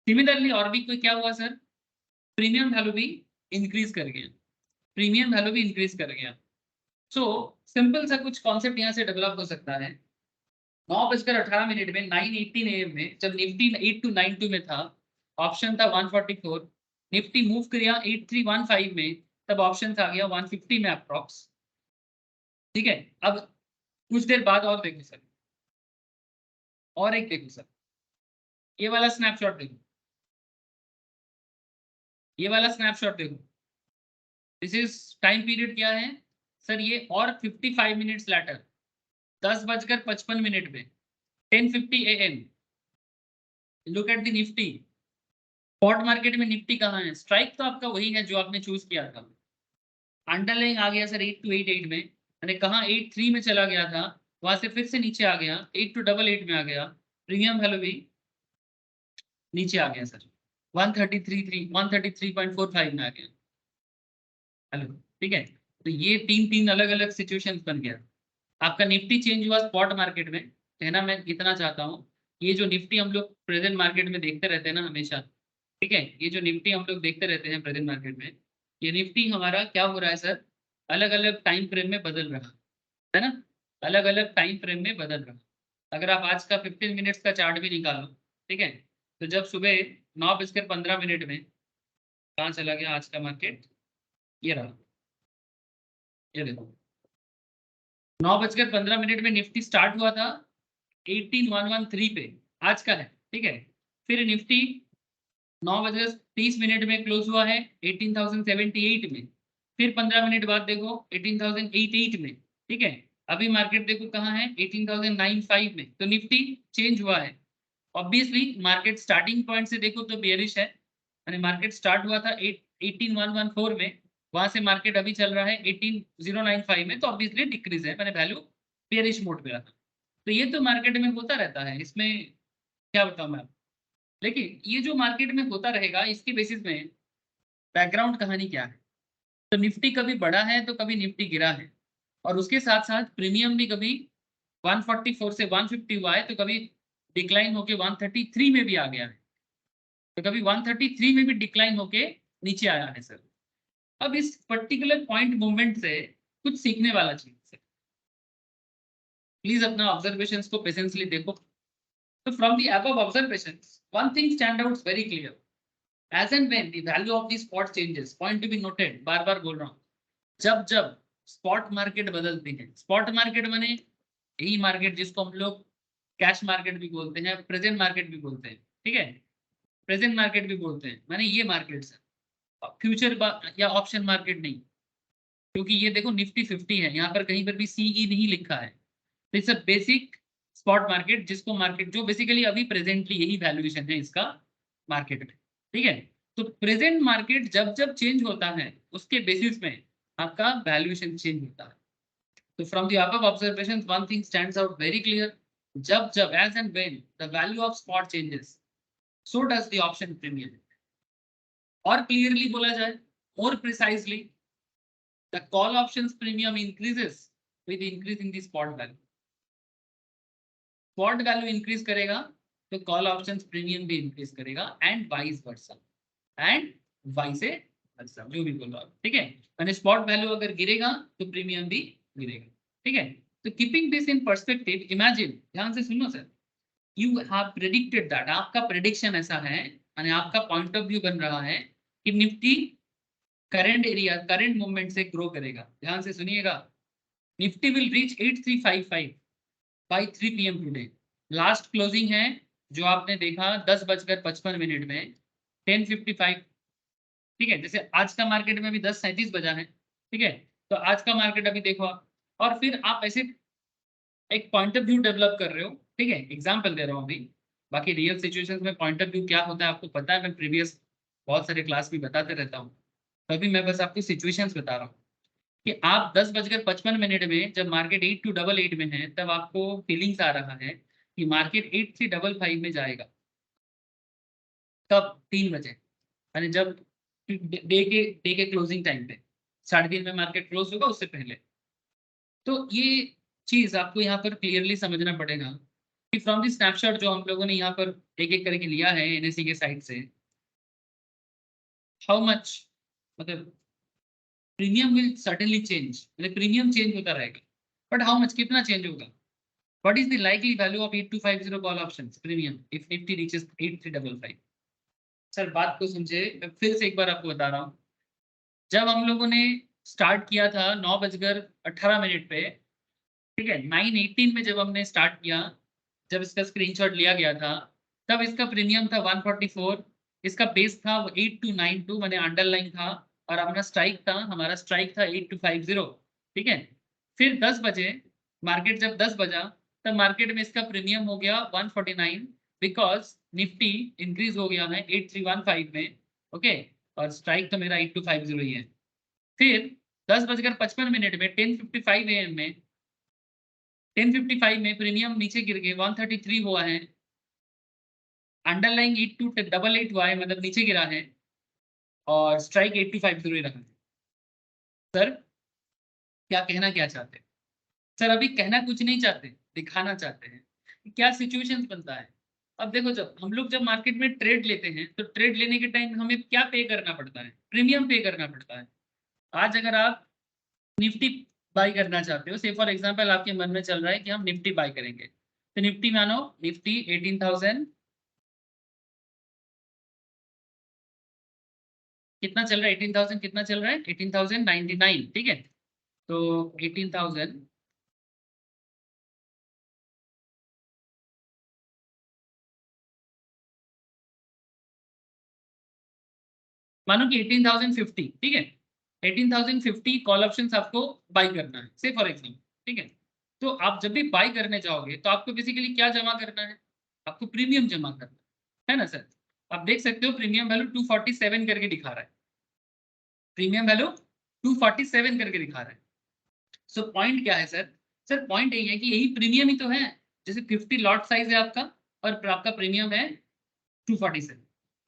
सिमिलरली और भी कोई क्या हुआ सर? प्रीमियम वैल्यू भी इंक्रीज कर गया, प्रीमियम वैल्यू भी इंक्रीज कर गया। सो सिंपल सा कुछ कॉन्सेप्ट यहाँ से डेवलप हो सकता है। 9:18 में 9:18 AM में जब निफ्टी 8292 में था, ऑप्शन था 144, निफ्टी मूव किया 8315 में, तब ऑप्शन आ गया 150 में अप्रॉक्स। ठीक है, अब कुछ देर बाद और देखो सर, और एक देखो सर, ये वाला स्नैपशॉट देखो, ये वाला स्नैपशॉट देखो, दिस इज टाइम पीरियड क्या है सर? ये और 55 मिनट्स लेटर, 10:55 में, 10:50 AM। Look at the Nifty, spot market में निफ्टी कहाँ है? स्ट्राइक तो आपका वही है जो आपने चूज किया था, अंडरलाइन आ गया सर 8288 में, मैंने कहा 83 में चला गया था, वहां से फिर से नीचे आ गया 8288 में आ गया, प्रीमियम वैल्यू भी नीचे आ गया सर, 133.45 में आ गया। हेलो, ठीक है। तो ये तीन तीन अलग अलग सिचुएशंस बन गया। आपका निफ्टी चेंज हुआ स्पॉट मार्केट में, कहना मैं इतना चाहता हूँ, ये जो निफ्टी हम लोग प्रेजेंट मार्केट में देखते रहते हैं ना हमेशा, ठीक है, ये जो निफ्टी हम लोग देखते रहते हैं प्रेजेंट मार्केट में, ये निफ्टी हमारा क्या हो रहा है सर, अलग अलग टाइम फ्रेम में बदल रहा है ना, अलग अलग टाइम फ्रेम में बदल रहा। अगर आप आज का 15 मिनट्स का चार्ट भी निकालो, ठीक है, तो जब सुबह 9:15 में, कहाँ चला गया आज का मार्केट, ये रहा, ये देखो, 9:15 में निफ्टी स्टार्ट हुआ था 18,113 पे, आज का है, ठीक है। फिर निफ्टी 9:30 में क्लोज हुआ है 18,078 में। फिर 15 मिनट बाद देखो 18,088 में, ठीक है। अभी मार्केट देखो कहाँ है, 18,095 में। तो निफ्टी चेंज हुआ है। ऑब्वियसली मार्केट स्टार्टिंग पॉइंट से देखो तो बेयरिश है, यानी मार्केट स्टार्ट हुआ था 18,114 में, वहां से मार्केट अभी चल रहा है 18,095 में, तो ऑब्वियसली डिक्रीज है, मैंने वैल्यू बेयरिश मोड पे रखा। तो ये तो मार्केट में होता रहता है, इसमें क्या बताऊं मैं आपको। लेकिन ये जो मार्केट में होता रहेगा, इसके बेसिस में बैकग्राउंड कहानी क्या है। तो निफ्टी कभी बढ़ा है तो कभी निफ्टी गिरा है, और उसके साथ साथ प्रीमियम भी कभी 144 से 150 हुआ है, तो कभी डिक्लाइन होके 133 में भी आ गया है, तो कभी 133 में भी डिक्लाइन होके नीचे आया है सर। अब इस पर्टिकुलर पॉइंट मूवमेंट से कुछ सीखने वाला चीज है, प्लीज अपना ऑब्जर्वेशंस को पेशेंसली देखो। तो from the above observations, one thing stand out very clear. As and when the value of the spot changes, point to be noted, बार बार बोल रहा हूँ, जब जब स्पॉट मार्केट बदलती है, स्पॉट मार्केट माने यही मार्केट जिसको हम लोग कैश मार्केट भी बोलते हैं, प्रेजेंट मार्केट भी बोलते हैं, ठीक है, प्रेजेंट मार्केट भी बोलते हैं, माने ये मार्केट है, फ्यूचर या ऑप्शन मार्केट नहीं, क्योंकि ये देखो निफ्टी 50 है, यहाँ पर कहीं पर भी सीई नहीं लिखा है। तो it's a basic spot market, जिसको मार्केट जो बेसिकली अभी प्रेजेंटली यही वैल्यूएशन है इसका मार्केट में, ठीक है। तो प्रेजेंट मार्केट जब जब चेंज होता है, उसके बेसिस में आपका वैल्यूएशन चेंज होता है। तो from the above observations, one thing stands out very clear. जब जब as and when the value of spot changes, so does the option premium. और क्लियरली बोला जाए, more precisely, the call options premium increases with increasing the spot value. Spot value increase करेगा तो call options premium भी increase करेगा, and vice versa, and vice versa, जो भी बोल रहा हूं, ठीक है। यानी स्पॉट वैल्यू अगर गिरेगा तो प्रीमियम भी गिरेगा, ठीक है। तो keeping this in perspective, imagine, ध्यान से सुनो sir, you have predicted that, आपका प्रेडिक्शन ऐसा है, यानी आपका पॉइंट ऑफ व्यू बन रहा है कि Nifty current area, current movement से ग्रो करेगा। ध्यान से सुनिएगा, Nifty will reach 8355 by 3 PM today. Last closing है जो आपने देखा 10:55 में, 10:55, ठीक है। जैसे आज का मार्केट में अभी 10:37 बजा है, ठीक है। तो आज का मार्केट अभी देखो आप, और फिर आप ऐसे एक पॉइंट ऑफ व्यू डेवलप कर रहे हो, ठीक है, एग्जाम्पल दे रहा हूँ अभी। बाकी रियल सिचुएशंस में पॉइंट ऑफ व्यू क्या होता है आपको पता है, मैं प्रीवियस बहुत सारे क्लास भी बताते रहता हूँ, तभी मैं बस आपको सिचुएशंस बता रहा हूँ कि आप 10:55 में जब मार्केट 8288 में है, तब आपको फीलिंग्स आ रहा है कि मार्केट 8355 में जाएगा। कब? 3 बजे, यानी जब डे के क्लोजिंग टाइम पे, 3:30 में मार्केट क्लोज होगा, उससे पहले। तो ये चीज आपको यहाँ पर क्लियरली समझना पड़ेगा कि फ्रॉम दी स्नैपशॉट जो हम लोगों ने यहाँ पर एक एक करके लिया है एनएससी के साइड से, हाउ मच, मतलब प्रीमियम विल सर्टेनली चेंज, मतलब प्रीमियम चेंज होता रहेगा, बट हाउ मच, कितना चेंज होगा। What is the likely value of 8250 call options premium if Nifty reaches 8355? Sir बात को समझे, मैं फिर से एक बार आपको बता रहा हूँ। जब हम लोगों ने स्टार्ट किया था 9:18 पे, ठीक है, 9:18 में जब हमने स्टार्ट किया, जब इसका स्क्रीनशॉट लिया गया था, तब इसका प्रीमियम था 144, इसका बेस था 8292, मैंने अंडरलाइन था, और अपना स्ट्राइक था, हमारा स्ट्राइक था 8250, ठीक है। फिर 10 बजे मार्केट जब 10 बजा, तब मार्केट में इसका प्रीमियम हो गया 149, बिकॉज निफ्टी इंक्रीज हो गया है 8315 में, ओके, और स्ट्राइक तो मेरा 8250 ही है। फिर 10:55 में 10:55 AM में 10:55 में प्रीमियम नीचे गिर गए, 133 हुआ है, अंडरलाइंग 8288 हुआ है, मतलब नीचे गिरा है, और स्ट्राइक 8250 रहा है। सर क्या कहना क्या चाहते हैं? सर अभी कहना कुछ नहीं चाहते, दिखाना चाहते हैं क्या सिचुएशंस बनता है। अब देखो, जब मार्केट में ट्रेड लेते हैं तो ट्रेड लेने के टाइम हमें क्या पे करना पड़ता है? प्रीमियम पे करना पड़ता है। आज अगर आप निफ्टी बाय करना चाहते हो, से फॉर एग्जांपल आपके मन में चल रहा है कि हम निफ्टी बाय करेंगे, तो निफ्टी मानो निफ्टी 18,000 कितना चल रहा है? 18,000 कितना चल रहा है? 18,099, ठीक है। तो 18,000 मानो कि 18,050, ठीक है। 18,050 कॉल ऑप्शंस आपको बाय करना है, से फॉर एग्जांपल, ठीक है। तो आप जब भी बाय करने जाओगे तो आपको बेसिकली क्या जमा करना है? आपको प्रीमियम जमा करना है ना सर? आप देख सकते हो प्रीमियम वैल्यू 247 करके दिखा रहा है। प्रीमियम वैल्यू 247 करके दिखा रहा है। सो पॉइंट क्या है सर? सर पॉइंट यही है कि यही प्रीमियम ही तो है। जैसे 50 लॉट साइज है आपका, और आपका प्रीमियम है 247,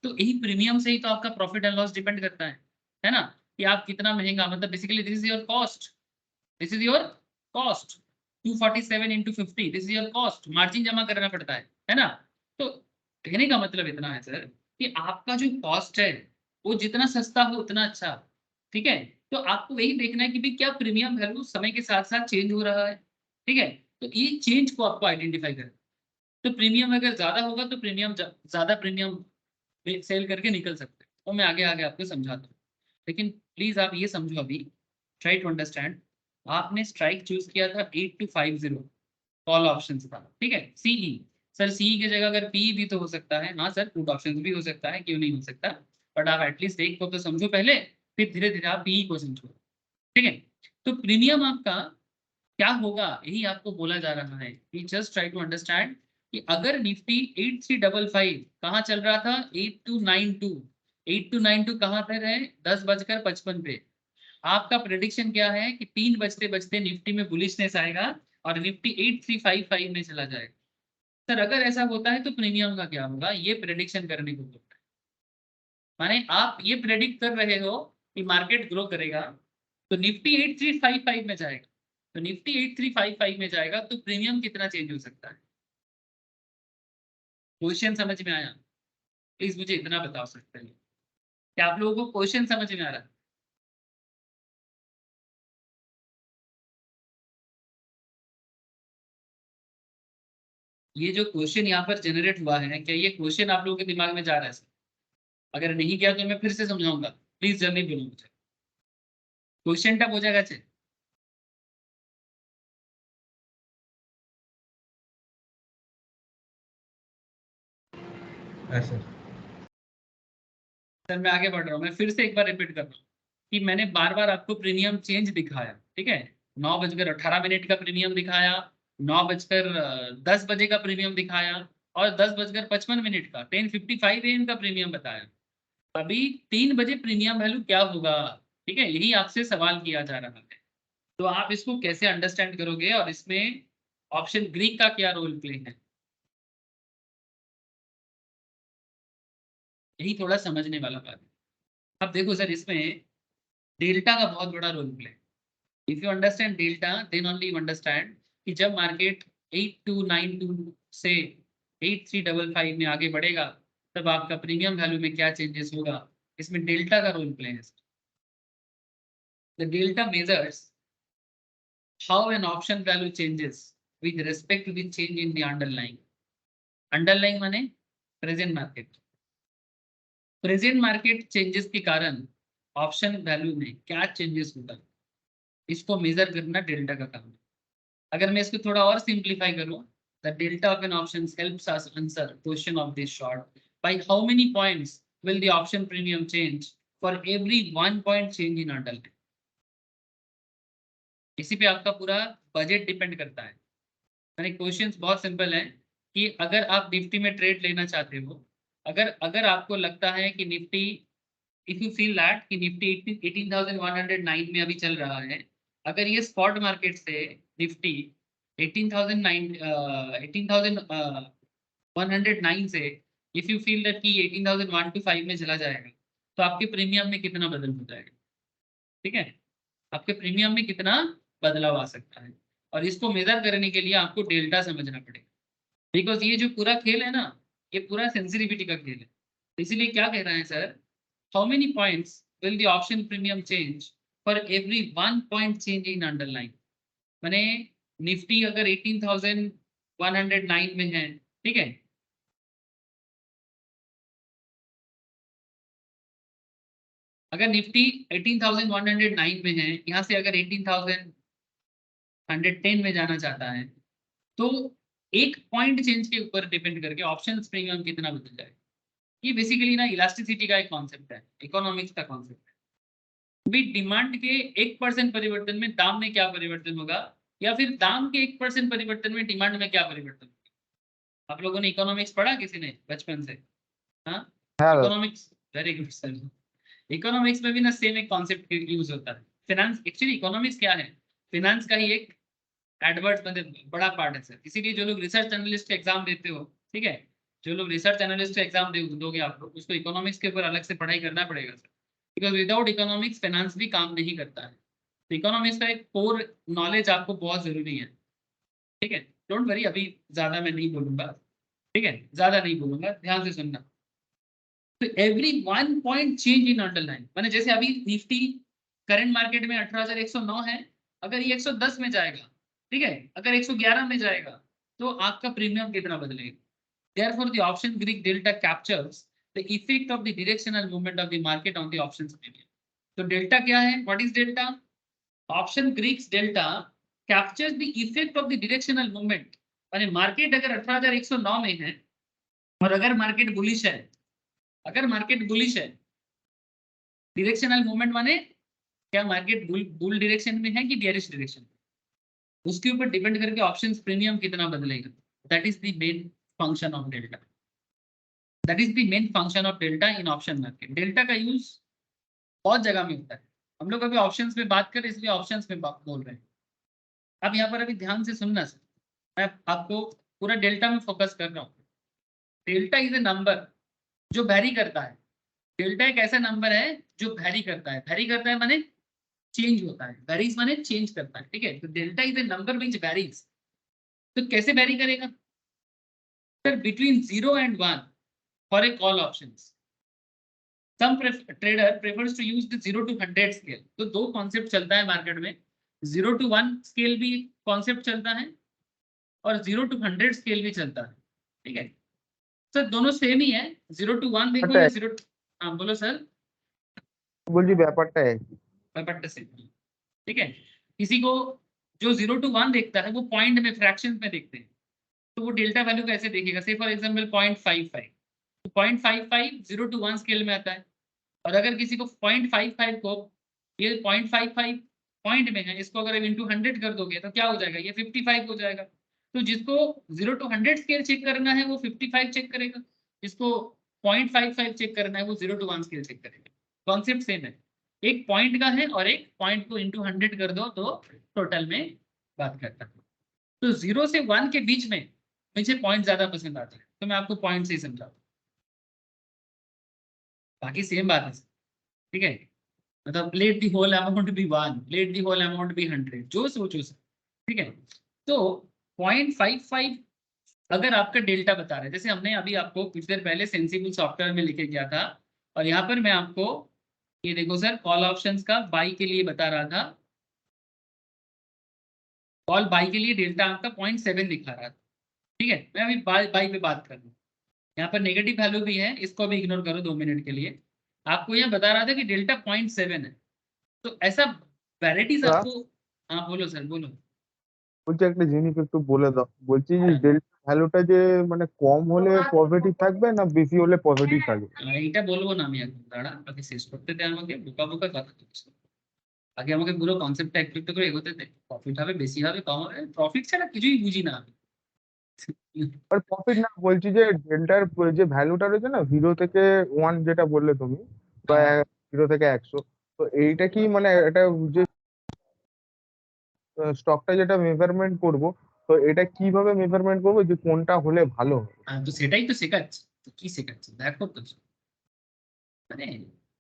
तो यही प्रीमियम से ही तो आपका प्रॉफिट एंड लॉस डिपेंड करता है ना? कि आप कितना महंगा, मतलब basically this is your cost, this is your cost. 247 into 50, this is your cost, margin जमा करना पड़ता है ना? तो कहने का मतलब इतना है सर कि आपका जो कॉस्ट है वो जितना सस्ता हो उतना अच्छा, ठीक है। तो आपको यही देखना है कि भाई क्या प्रीमियम वैल्यू समय के साथ साथ चेंज हो रहा है, ठीक है। तो ये चेंज को आपको आइडेंटिफाई करना। तो प्रीमियम अगर ज्यादा होगा तो प्रीमियम ज्यादा प्रीमियम सेल करके निकल सकते हैं, वो मैं आगे आगे आपको समझाता हूँ। लेकिन प्लीज आप ये समझो अभी, ट्राई टू अंडरस्टैंड। आपने स्ट्राइक चूज किया था 8250 कॉल ऑप्शन था, ठीक है, सीई। सर सीई की जगह अगर पी भी तो हो सकता है, हाँ सर पुट ऑप्शन भी हो सकता है, क्यों नहीं हो सकता। बट आप एटलीस्ट एक को तो समझो पहले, फिर धीरे धीरे आप पीई को समझो, ठीक है। तो प्रीमियम आपका क्या होगा यही आपको बोला जा रहा है कि जस्ट ट्राई टू अंडरस्टैंड कि अगर निफ्टी 8355 कहाँ चल रहा था? 8292, 8292 कहाँ पर है? 10:55 पे। आपका प्रेडिक्शन क्या है कि 3 बजते बजते निफ्टी में बुलिशनेस आएगा और निफ्टी 8355 में चला जाएगा। सर अगर ऐसा होता है तो प्रीमियम का क्या होगा? ये प्रेडिक्शन करने को बोलता है। माने आप ये प्रेडिक्ट कर रहे हो कि मार्केट ग्रो करेगा तो निफ्टी 8355 में जाएगा, तो निफ्टी 8355 में जाएगा तो प्रीमियम कितना चेंज हो सकता है? क्वेश्चन समझ में आया? प्लीज मुझे इतना बता सकते हैं, क्या आप लोगों को क्वेश्चन समझ में आ रहा है? ये जो क्वेश्चन यहाँ पर जनरेट हुआ है, क्या ये क्वेश्चन आप लोगों के दिमाग में जा रहा है सर? अगर नहीं किया तो मैं फिर से समझाऊंगा, प्लीज जल्दी बोलो मुझे। क्वेश्चन टफ हो जाएगा चेक। सर सर मैं आगे बढ़ रहा हूँ, मैं फिर से एक बार रिपीट कर रहा हूँ कि मैंने बार बार आपको प्रीमियम चेंज दिखाया, ठीक है। 9:18 का प्रीमियम दिखाया, 9:10 का प्रीमियम दिखाया, और 10:55 का 10:55 AM का प्रीमियम बताया। अभी 3 बजे प्रीमियम वैल्यू क्या होगा? ठीक है, यही आपसे सवाल किया जा रहा है। तो आप इसको कैसे अंडरस्टैंड करोगे और इसमें ऑप्शन ग्रीक का क्या रोल प्ले है, यही थोड़ा समझने वाला बात है। अब देखो सर, इसमें डेल्टा का बहुत बड़ा role play. If you understand delta then only you understand कि जब मार्केट 8292 से 8355 में आगे बढ़ेगा तब आपका प्रीमियम वैल्यू में क्या चेंजेस होगा। इसमें डेल्टा का रोल प्ले है। The delta measures how an option value changes with respect to the change in the underlying. Underlying माने present market. Present market changes के कारण ऑप्शन वैल्यू में क्या चेंजेस होगा, इसको मेजर करना डेल्टा का काम है। अगर मैं इसको थोड़ा और सिंप्लीफाई करूं, the delta of an option helps us answer question of this short by how many points will the option premium change for every 1 point change in underline. इसी पे आपका पूरा बजट डिपेंड करता है। मैंने क्वेश्चंस बहुत simple है कि अगर आप निफ्टी में ट्रेड लेना चाहते हो, अगर अगर आपको लगता है कि Nifty, if you feel that कि निफ्टी 18,109 में अभी चल रहा है, अगर ये स्पॉट मार्केट से निफ्टी 18,109 से इफ यू फील दैट कि 18,001 to 5 में चला जाएगा तो आपके प्रीमियम में कितना बदल हो जाएगा, ठीक है, आपके प्रीमियम में कितना बदलाव आ सकता है। और इसको मेजर करने के लिए आपको डेल्टा समझना पड़ेगा, बिकॉज ये जो पूरा खेल है ना, ये पूरा सेंसिटिविटी का खेल है। तो इसीलिए क्या कह रहे हैं sir, how many points will the option premium change for every 1 point change in underline. माने निफ्टी अगर 18,109 में है, ठीक है, अगर निफ्टी 18,109 में है, यहाँ से अगर 18,110 में जाना चाहता है, तो एक पॉइंट चेंज के ऊपर डिपेंड करके ऑप्शन प्रीमियम कितना बदल जाएगा। ये बेसिकली ना इलास्टिसिटी का एक कॉन्सेप्ट है, इकोनॉमिक्स का कॉन्सेप्ट है। भी डिमांड के 1% परिवर्तन में दाम में क्या परिवर्तन होगा, या फिर दाम के 1% परिवर्तन में डिमांड में क्या परिवर्तन होगा। आप लोगों ने इकोनॉमिक्स पढ़ा किसी ने बचपन से? हाँ, हाँ economics, very good sir. Economics में भी ना सेम एक कॉन्सेप्ट यूज होता है। फिनेंस, एक्चुअली इकोनॉमिक्स क्या है, फिनेंस का ही एक एडवर्ट मतलब बड़ा पार्ट है सर। इसीलिए जो लोग रिसर्च एनालिस्ट एग्जाम देते हो, ठीक है, जो लोग रिसर्च एनालिस्ट एग्जाम दोगे आप लोग, उसको इकोनॉमिक्स के ऊपर अलग से पढ़ाई करना पड़ेगा sir, because without economics finance भी काम नहीं करता है। तो इकोनॉमिक्स का एक कोर नॉलेज आपको बहुत जरूरी है, ठीक है। डोंट वरी, अभी ज्यादा मैं नहीं बोलूंगा, ठीक है, ज्यादा नहीं बोलूंगा, ध्यान से सुनना। तो एवरी 1 पॉइंट चेंज इन अंडरलाइन, माने जैसे अभी निफ्टी करंट मार्केट में 18,109 है, अगर ये 110 में जाएगा, ठीक है, अगर 111 में जाएगा, तो आपका प्रीमियम कितना बदलेगा। Therefore, the option Greek delta captures the effect of the directional movement of the market on the options premium. तो डेल्टा क्या है? What is delta? Option Greek's delta captures the effect of the directional movement. माने market अगर 18,109 में है और अगर market bullish है, अगर मार्केट बुलिश है, डायरेक्शनल मूवमेंट माने क्या, मार्केट बुल डायरेक्शन में है कि बेयरिश डायरेक्शन में, उसके ऊपर डिपेंड करके ऑप्शंस प्रीमियम कितना बदलेगा। That is the main function of delta, that is the main function of delta in option market. Delta का यूज बहुत जगह में होता है, हम लोग अभी ऑप्शंस में बात करें इसलिए ऑप्शंस में बोल रहे हैं। अब यहाँ पर अभी ध्यान से सुनना सर, मैं आपको पूरा डेल्टा में फोकस कर रहा हूँ। डेल्टा इज ए नंबर जो वैरी करता है। डेल्टा एक ऐसा नंबर है जो वैरी करता है, वैरी करता है माने चेंज होता है, वेरीज माने चेंज करता है, ठीक है। तो delta is a number which varies. तो कैसे वेरी करेगा sir, between 0 and 1 for a call options. Some trader prefers to use the 0 to 100 scale. तो दो कॉन्सेप्ट चलता है मार्केट में, 0 to 1 स्केल भी कॉन्सेप्ट चलता है और 0 to 100 स्केल भी चलता है, ठीक है सर, दोनों सेम ही है। 0 to 1 देखो या 0 हाँ बोलो सर। বলছি ব্যাপারটা একই। ব্যাপারটা सेम, ठीक है। किसी को जो 0 to 1 देखता है वो पॉइंट में फ्रैक्शन में देखते हैं, तो वो डेल्टा वैल्यू कैसे देखेगा, से फॉर एग्जांपल 0.55, तो 0.55 0 to 1 स्केल में आता है। और अगर किसी को 0.55 को, ये 0.55 पॉइंट में है, इसको अगर इंटू 100 कर दोगे तो क्या हो जाएगा, ये 55 हो जाएगा। तो जिसको 0 to 100 स्केल चेक करना है वो 55 चेक करेगा, जिसको 0.55 चेक करना है वो 0 to 1 स्केल चेक करेगा। कॉन्सेप्ट सेम है, एक पॉइंट का है और एक पॉइंट को इंटू 100 कर दो तो टोटल में बात करता है। तो 0 से 1 के बीच में मुझे पॉइंट ज्यादा पसंद आता है, तो मैं आपको पॉइंट से ही समझाऊँ, बाकी सेम बात है, ठीक है। मतलब let the whole amount be 1, let the whole amount be 100, जो सोचो सर, ठीक है। तो 0.55 अगर आपका डेल्टा बता रहे हैं, जैसे हमने अभी आपको कुछ देर पहले सेंसिबल सॉफ्टवेयर में लिखे गया था, और यहाँ पर मैं आपको ये देखो सर, कॉल ऑप्शंस का बाई के लिए बता रहा था, कॉल बाई के लिए डेल्टा आपका 0.7 दिखा रहा था, ठीक है। मैं अभी बाई पे बात कर रहा हूँ, यहाँ पर नेगेटिव वैल्यू भी है, इसको भी इग्नोर करो 2 मिनट के लिए। आपको यहाँ बता रहा था कि डेल्टा 0.7 है, तो ऐसा वैराइटीज आपको, हाँ बोलो सर बोलो। বলছি একটা জিনিস একটু বলে দাও, বলছি যে ডেল্টা ভ্যালুটা যে মানে কম হলে পজিটিভ থাকবে না বেশি হলে পজিটিভ থাকবে? এইটা বলবো না আমি এখন, দাঁড়া আগে শেষ করতে দে আমাকে, বোকা বোকা কথা বলছো। আগে আমাকে পুরো কনসেপ্টটা একটু একটু করে এগোতে দে। প্রফিট হবে, বেশি হবে, কম হবে, প্রফিট ছাড়া কিছুই বুঝি না আমি। আর প্রফিট না, বলছি যে ডেল্টার যে ভ্যালুটা রয়েছে না 0 থেকে 1 যেটা বললে তুমি, বা 0 থেকে 100, তো এইটা কি মানে এটা যে স্টকটা যেটা মেজারমেন্ট করব, তো এটা কিভাবে মেজারমেন্ট করবো যে কোনটা হলে ভালো হবে? তো সেটাই তো শেখাচ্ছি, তো কি শেখাচ্ছে দেখো তো, মানে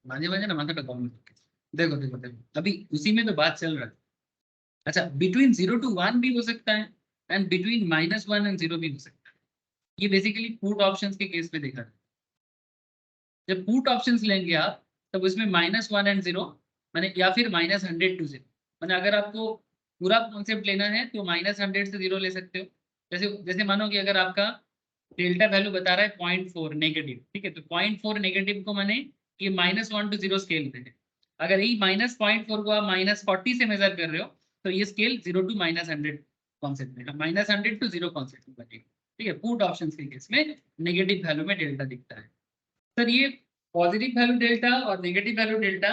মাঝে মাঝে না মাথাটা গরম থাকে। देखो देखो देखो अभी उसी में तो बात चल रहा है। अच्छा बिटवीन 0 to 1 भी हो सकता है एंड बिटवीन -1 एंड 0 भी हो सकता है। ये बेसिकली पुट ऑप्शंस के केस में देखा है। जब पुट ऑप्शंस लेंगे आप तब उसमें -1 एंड 0 माने या फिर -100 to 0 माने अगर आपको पूरा कॉन्सेप्ट लेना है तो -100 से 0 ले सकते हो। जैसे जैसे मानो कि अगर आपका डेल्टा वैल्यू बता रहा है 0.4 नेगेटिव, ठीक है, तो 0.4 नेगेटिव को माने ये -1 to 0 स्केल में है। अगर यही -0.4 को आप -40 से मेजर कर रहे हो तो ये स्केल 0 to -100 कॉन्सेप्ट में, -100 to 0 कॉन्सेप्ट में बनेगा। ठीक है, पुट ऑप्शंस के केस में नेगेटिव वैल्यू में डेल्टा दिखता है। सर ये पॉजिटिव वैल्यू डेल्टा और नेगेटिव वैल्यू डेल्टा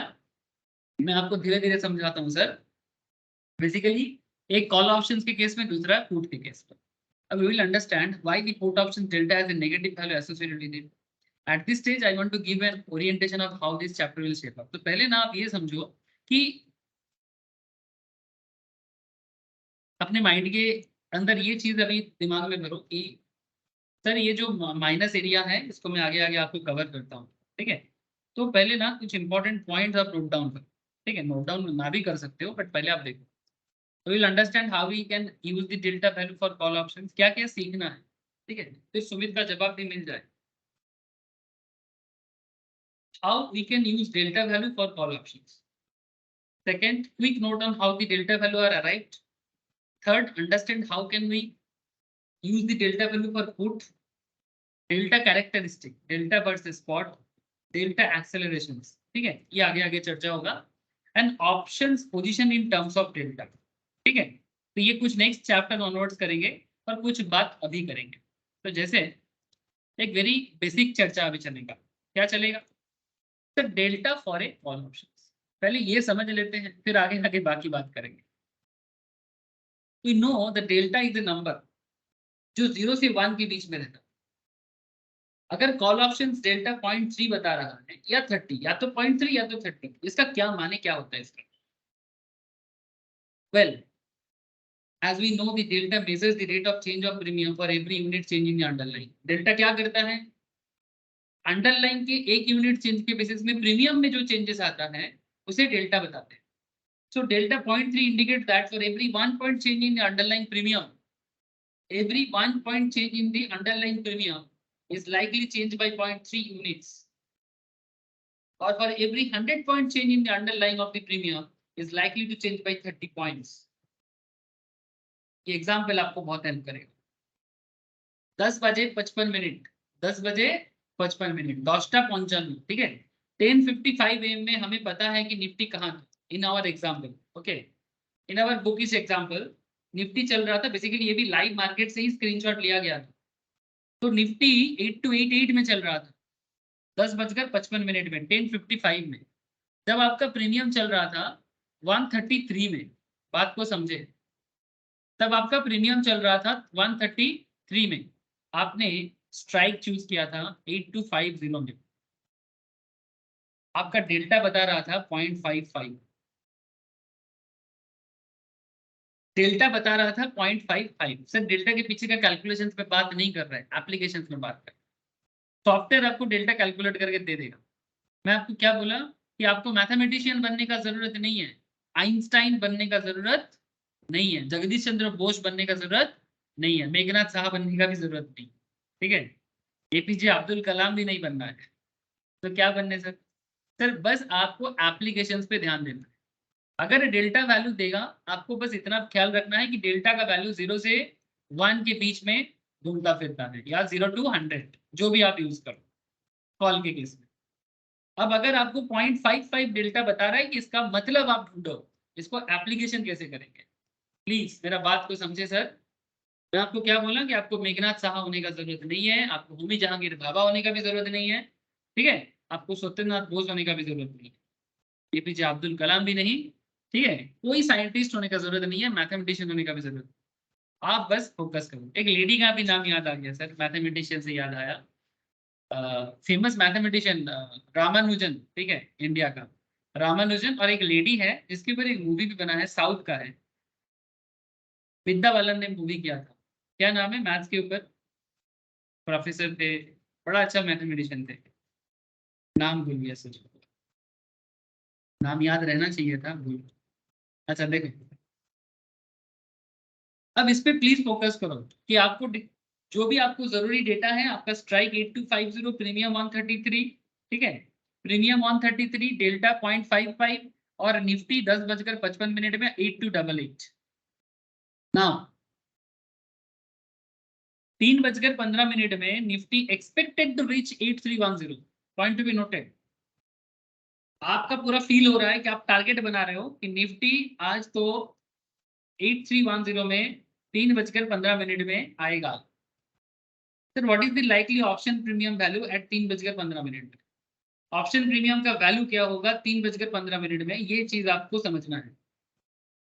मैं आपको धीरे धीरे समझाता हूँ सर। बेसिकली एक कॉल ऑप्शंस के केस में, दूसरा पुट के केस में। अब we will understand why the put option delta has a negative value associated with it. At this stage, I want to give an orientation of how this chapter will shape up. तो पहले ना आप ये समझो कि अपने mind के अंदर ये चीज अभी दिमाग में भरो कि सर ये जो माइनस एरिया है इसको मैं आगे आगे आपको कवर करता हूँ। ठीक है, तो पहले ना कुछ इंपॉर्टेंट पॉइंट्स आप नोट डाउन करो। ठीक है, नोट डाउन ना भी कर सकते हो बट पहले आप देखो। तो will understand how we can use the delta value for call options, क्या क्या सीखना है। ठीक है, फिर सुमित का जवाब भी मिल जाए। How we can use delta value for call options. Second, quick note on how the delta value are arrived. Third, understand how can we use the delta value for put, delta characteristic, delta versus spot, delta accelerations. ठीक है, ये आगे आगे चर्चा होगा। And options position in terms of delta. ठीक है, तो ये कुछ नेक्स्ट चैप्टर ऑनवर्ड्स करेंगे और कुछ बात अभी करेंगे। तो जैसे एक वेरी बेसिक चर्चा अभी चलेगा, क्या चलेगा sir, delta for a call option. पहले ये समझ लेते हैं फिर आगे आगे बाकी बात करेंगे। We know the delta is a number जो 0 से 1 के बीच में रहता है। अगर कॉल ऑप्शन डेल्टा 0.3 बता रहा है या 30, या तो 0.3 या तो 30, इसका क्या माने, क्या होता है इसका? Well as we know the delta measures the rate of change of premium for every unit change in the underlying. Delta क्या करता है, अंडरलाइन के एक यूनिट चेंज के बेसिस में प्रीमियम में जो चेंजेस आता है उसे डेल्टा बताते हैं। So delta 0.3 indicates that for every 1 point change in the underlying premium, every 1 point change in the underlying premium is likely changed by 0.3 units. Or for every 100 point change in the underlying of the premium is likely to change by 30 points. ये example आपको बहुत help करेगा। 10 बजे 55 minute, 10 बजे 55 minute, 10टा 55, ठीक है। 10:55 AM में हमें पता है कि निफ्टी कहाँ था in our example. Okay, in our bookish example Nifty चल रहा था। बेसिकली ये भी लाइव मार्केट से ही स्क्रीनशॉट लिया गया था। तो निफ्टी 8288 में चल रहा था 10:55 में, 10:55 में। जब आपका प्रीमियम चल रहा था 133 में, बात को समझे, तब आपका प्रीमियम चल रहा था 133 में, आपने स्ट्राइक चूज किया था 8250 में, आपका डेल्टा बता रहा था 0.55, डेल्टा बता रहा था 0.55। सर डेल्टा के पीछे का कैलकुलेशन पे बात नहीं कर रहे हैं, एप्लीकेशन में बात कर रहे हैं। सॉफ्टवेयर आपको डेल्टा कैलकुलेट करके दे देगा। मैं आपको क्या बोला कि आपको मैथमेटिशियन बनने का जरूरत नहीं है, आइंस्टाइन बनने का जरूरत नहीं है, जगदीश चंद्र बोस बनने का जरूरत नहीं है, मेघनाथ साहा बनने का भी जरूरत नहीं। ठीक है, एपीजे अब्दुल कलाम भी नहीं बनना है। तो क्या बनने सर? सर बस आपको एप्लीकेशंस पे ध्यान देना है। अगर डेल्टा वैल्यू देगा, आपको बस इतना ख्याल रखना है कि डेल्टा का वैल्यू 0 से 1 के बीच में घूमता फिरता है, या 0 to 100 जो भी आप यूज करो कॉल के केस में। अब अगर आपको 0.55 डेल्टा बता रहा है कि इसका मतलब आप ढूंढो, इसको एप्लीकेशन कैसे करेंगे? प्लीज मेरा बात को समझे सर। मैं आपको क्या बोला कि आपको मेघनाथ साहा होने का जरूरत नहीं है, आपको होमी जहांगीर भाभा होने का भी जरूरत नहीं है, ठीक है, आपको सत्यनाथ बोस होने का भी जरूरत नहीं है, एपीजे अब्दुल कलाम भी नहीं, ठीक है, कोई साइंटिस्ट होने का जरूरत नहीं है, मैथमेटिशियन होने का भी जरूरत नहीं। आप बस फोकस करो। एक लेडी का भी नाम याद आ गया सर, मैथमेटिशियन से याद आया, फेमस मैथमेटिशियन रामानुजन, ठीक है, इंडिया का रामानुजन। और एक लेडी है जिसके ऊपर एक मूवी भी बना है, साउथ का है, विद्या बालन ने मूवी किया था। क्या नाम है? मैथ्स के ऊपर प्रोफेसर थे, बड़ा अच्छा मैथमेटिशियन थे, नाम भूल गया सर, नाम याद रहना चाहिए था, भूल। अच्छा देखो, अब इस पे प्लीज फोकस करो कि आपको जो भी आपको जरूरी डेटा है, आपका स्ट्राइक 8250, प्रीमियम 133, ठीक है, प्रीमियम 133, डेल्टा 0.55 और निफ्टी 10:55 में 8288। नाउ 3:15 में Nifty expected to reach 8310, point to be noted. आपका पूरा फील हो रहा है कि आप टारगेट बना रहे हो कि निफ्टी आज तो 8310 में 3:15 में आएगा। Sir what is the likely option premium value at 3:15 option premium का वैल्यू क्या होगा 3:15 में, ये चीज आपको समझना है।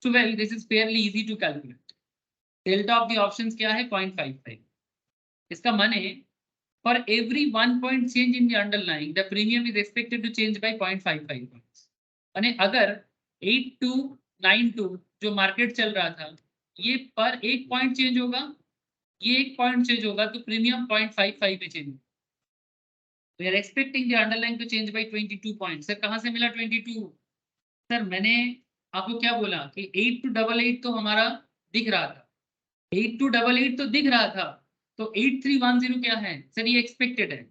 So well this is fairly easy to calculate. Delta of the options क्या है 0.55। इसका माने for every 1 point change in the underlying the premium is expected to change by 0.55 points. यानी अगर 8292 जो मार्केट चल रहा था, ये पर एक पॉइंट चेंज होगा, ये एक पॉइंट चेंज होगा तो प्रीमियम 0.55 पे change. We are expecting the underlying to change by 22 points. Sir कहाँ से मिला 22? सर मैंने आपको क्या बोला कि 8288 तो हमारा दिख रहा था, 8288 तो दिख रहा था, तो 8310 क्या है सर? ये एक्सपेक्टेड है।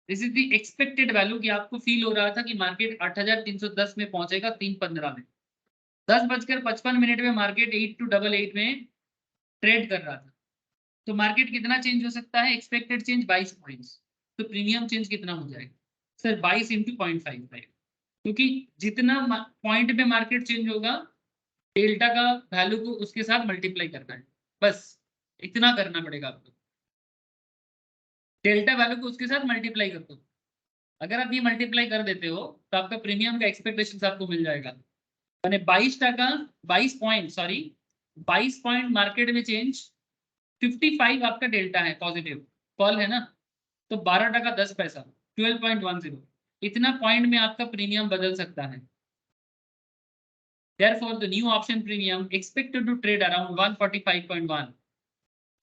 This is the expected value कि आपको फील हो रहा था कि मार्केट 8310 में पहुंचेगा 3:15 में। 10:55 में मार्केट 8288 में ट्रेड कर रहा था, तो मार्केट कितना चेंज हो सकता है? एक्सपेक्टेड चेंज 22 पॉइंट्स, तो प्रीमियम चेंज कितना हो जाएगा सर? 22 इंटू 0.55, क्योंकि जितना पॉइंट पे मार्केट चेंज होगा, डेल्टा का वैल्यू को उसके साथ मल्टीप्लाई करना है, बस इतना करना पड़ेगा आपको। डेल्टा वैल्यू को उसके साथ मल्टीप्लाई कर दो। अगर आप ये मल्टीप्लाई कर देते हो तो आपका प्रीमियम का एक्सपेक्टेशन आपको मिल जाएगा। मैंने 22 पॉइंट, सॉरी 22 पॉइंट मार्केट में चेंज, 55 आपका डेल्टा है, पॉजिटिव कॉल है ना, तो 12 टका 10 पैसा, 12.10, इतना पॉइंट में आपका प्रीमियम बदल सकता है। Therefore, the new option premium expected to trade around 145.1।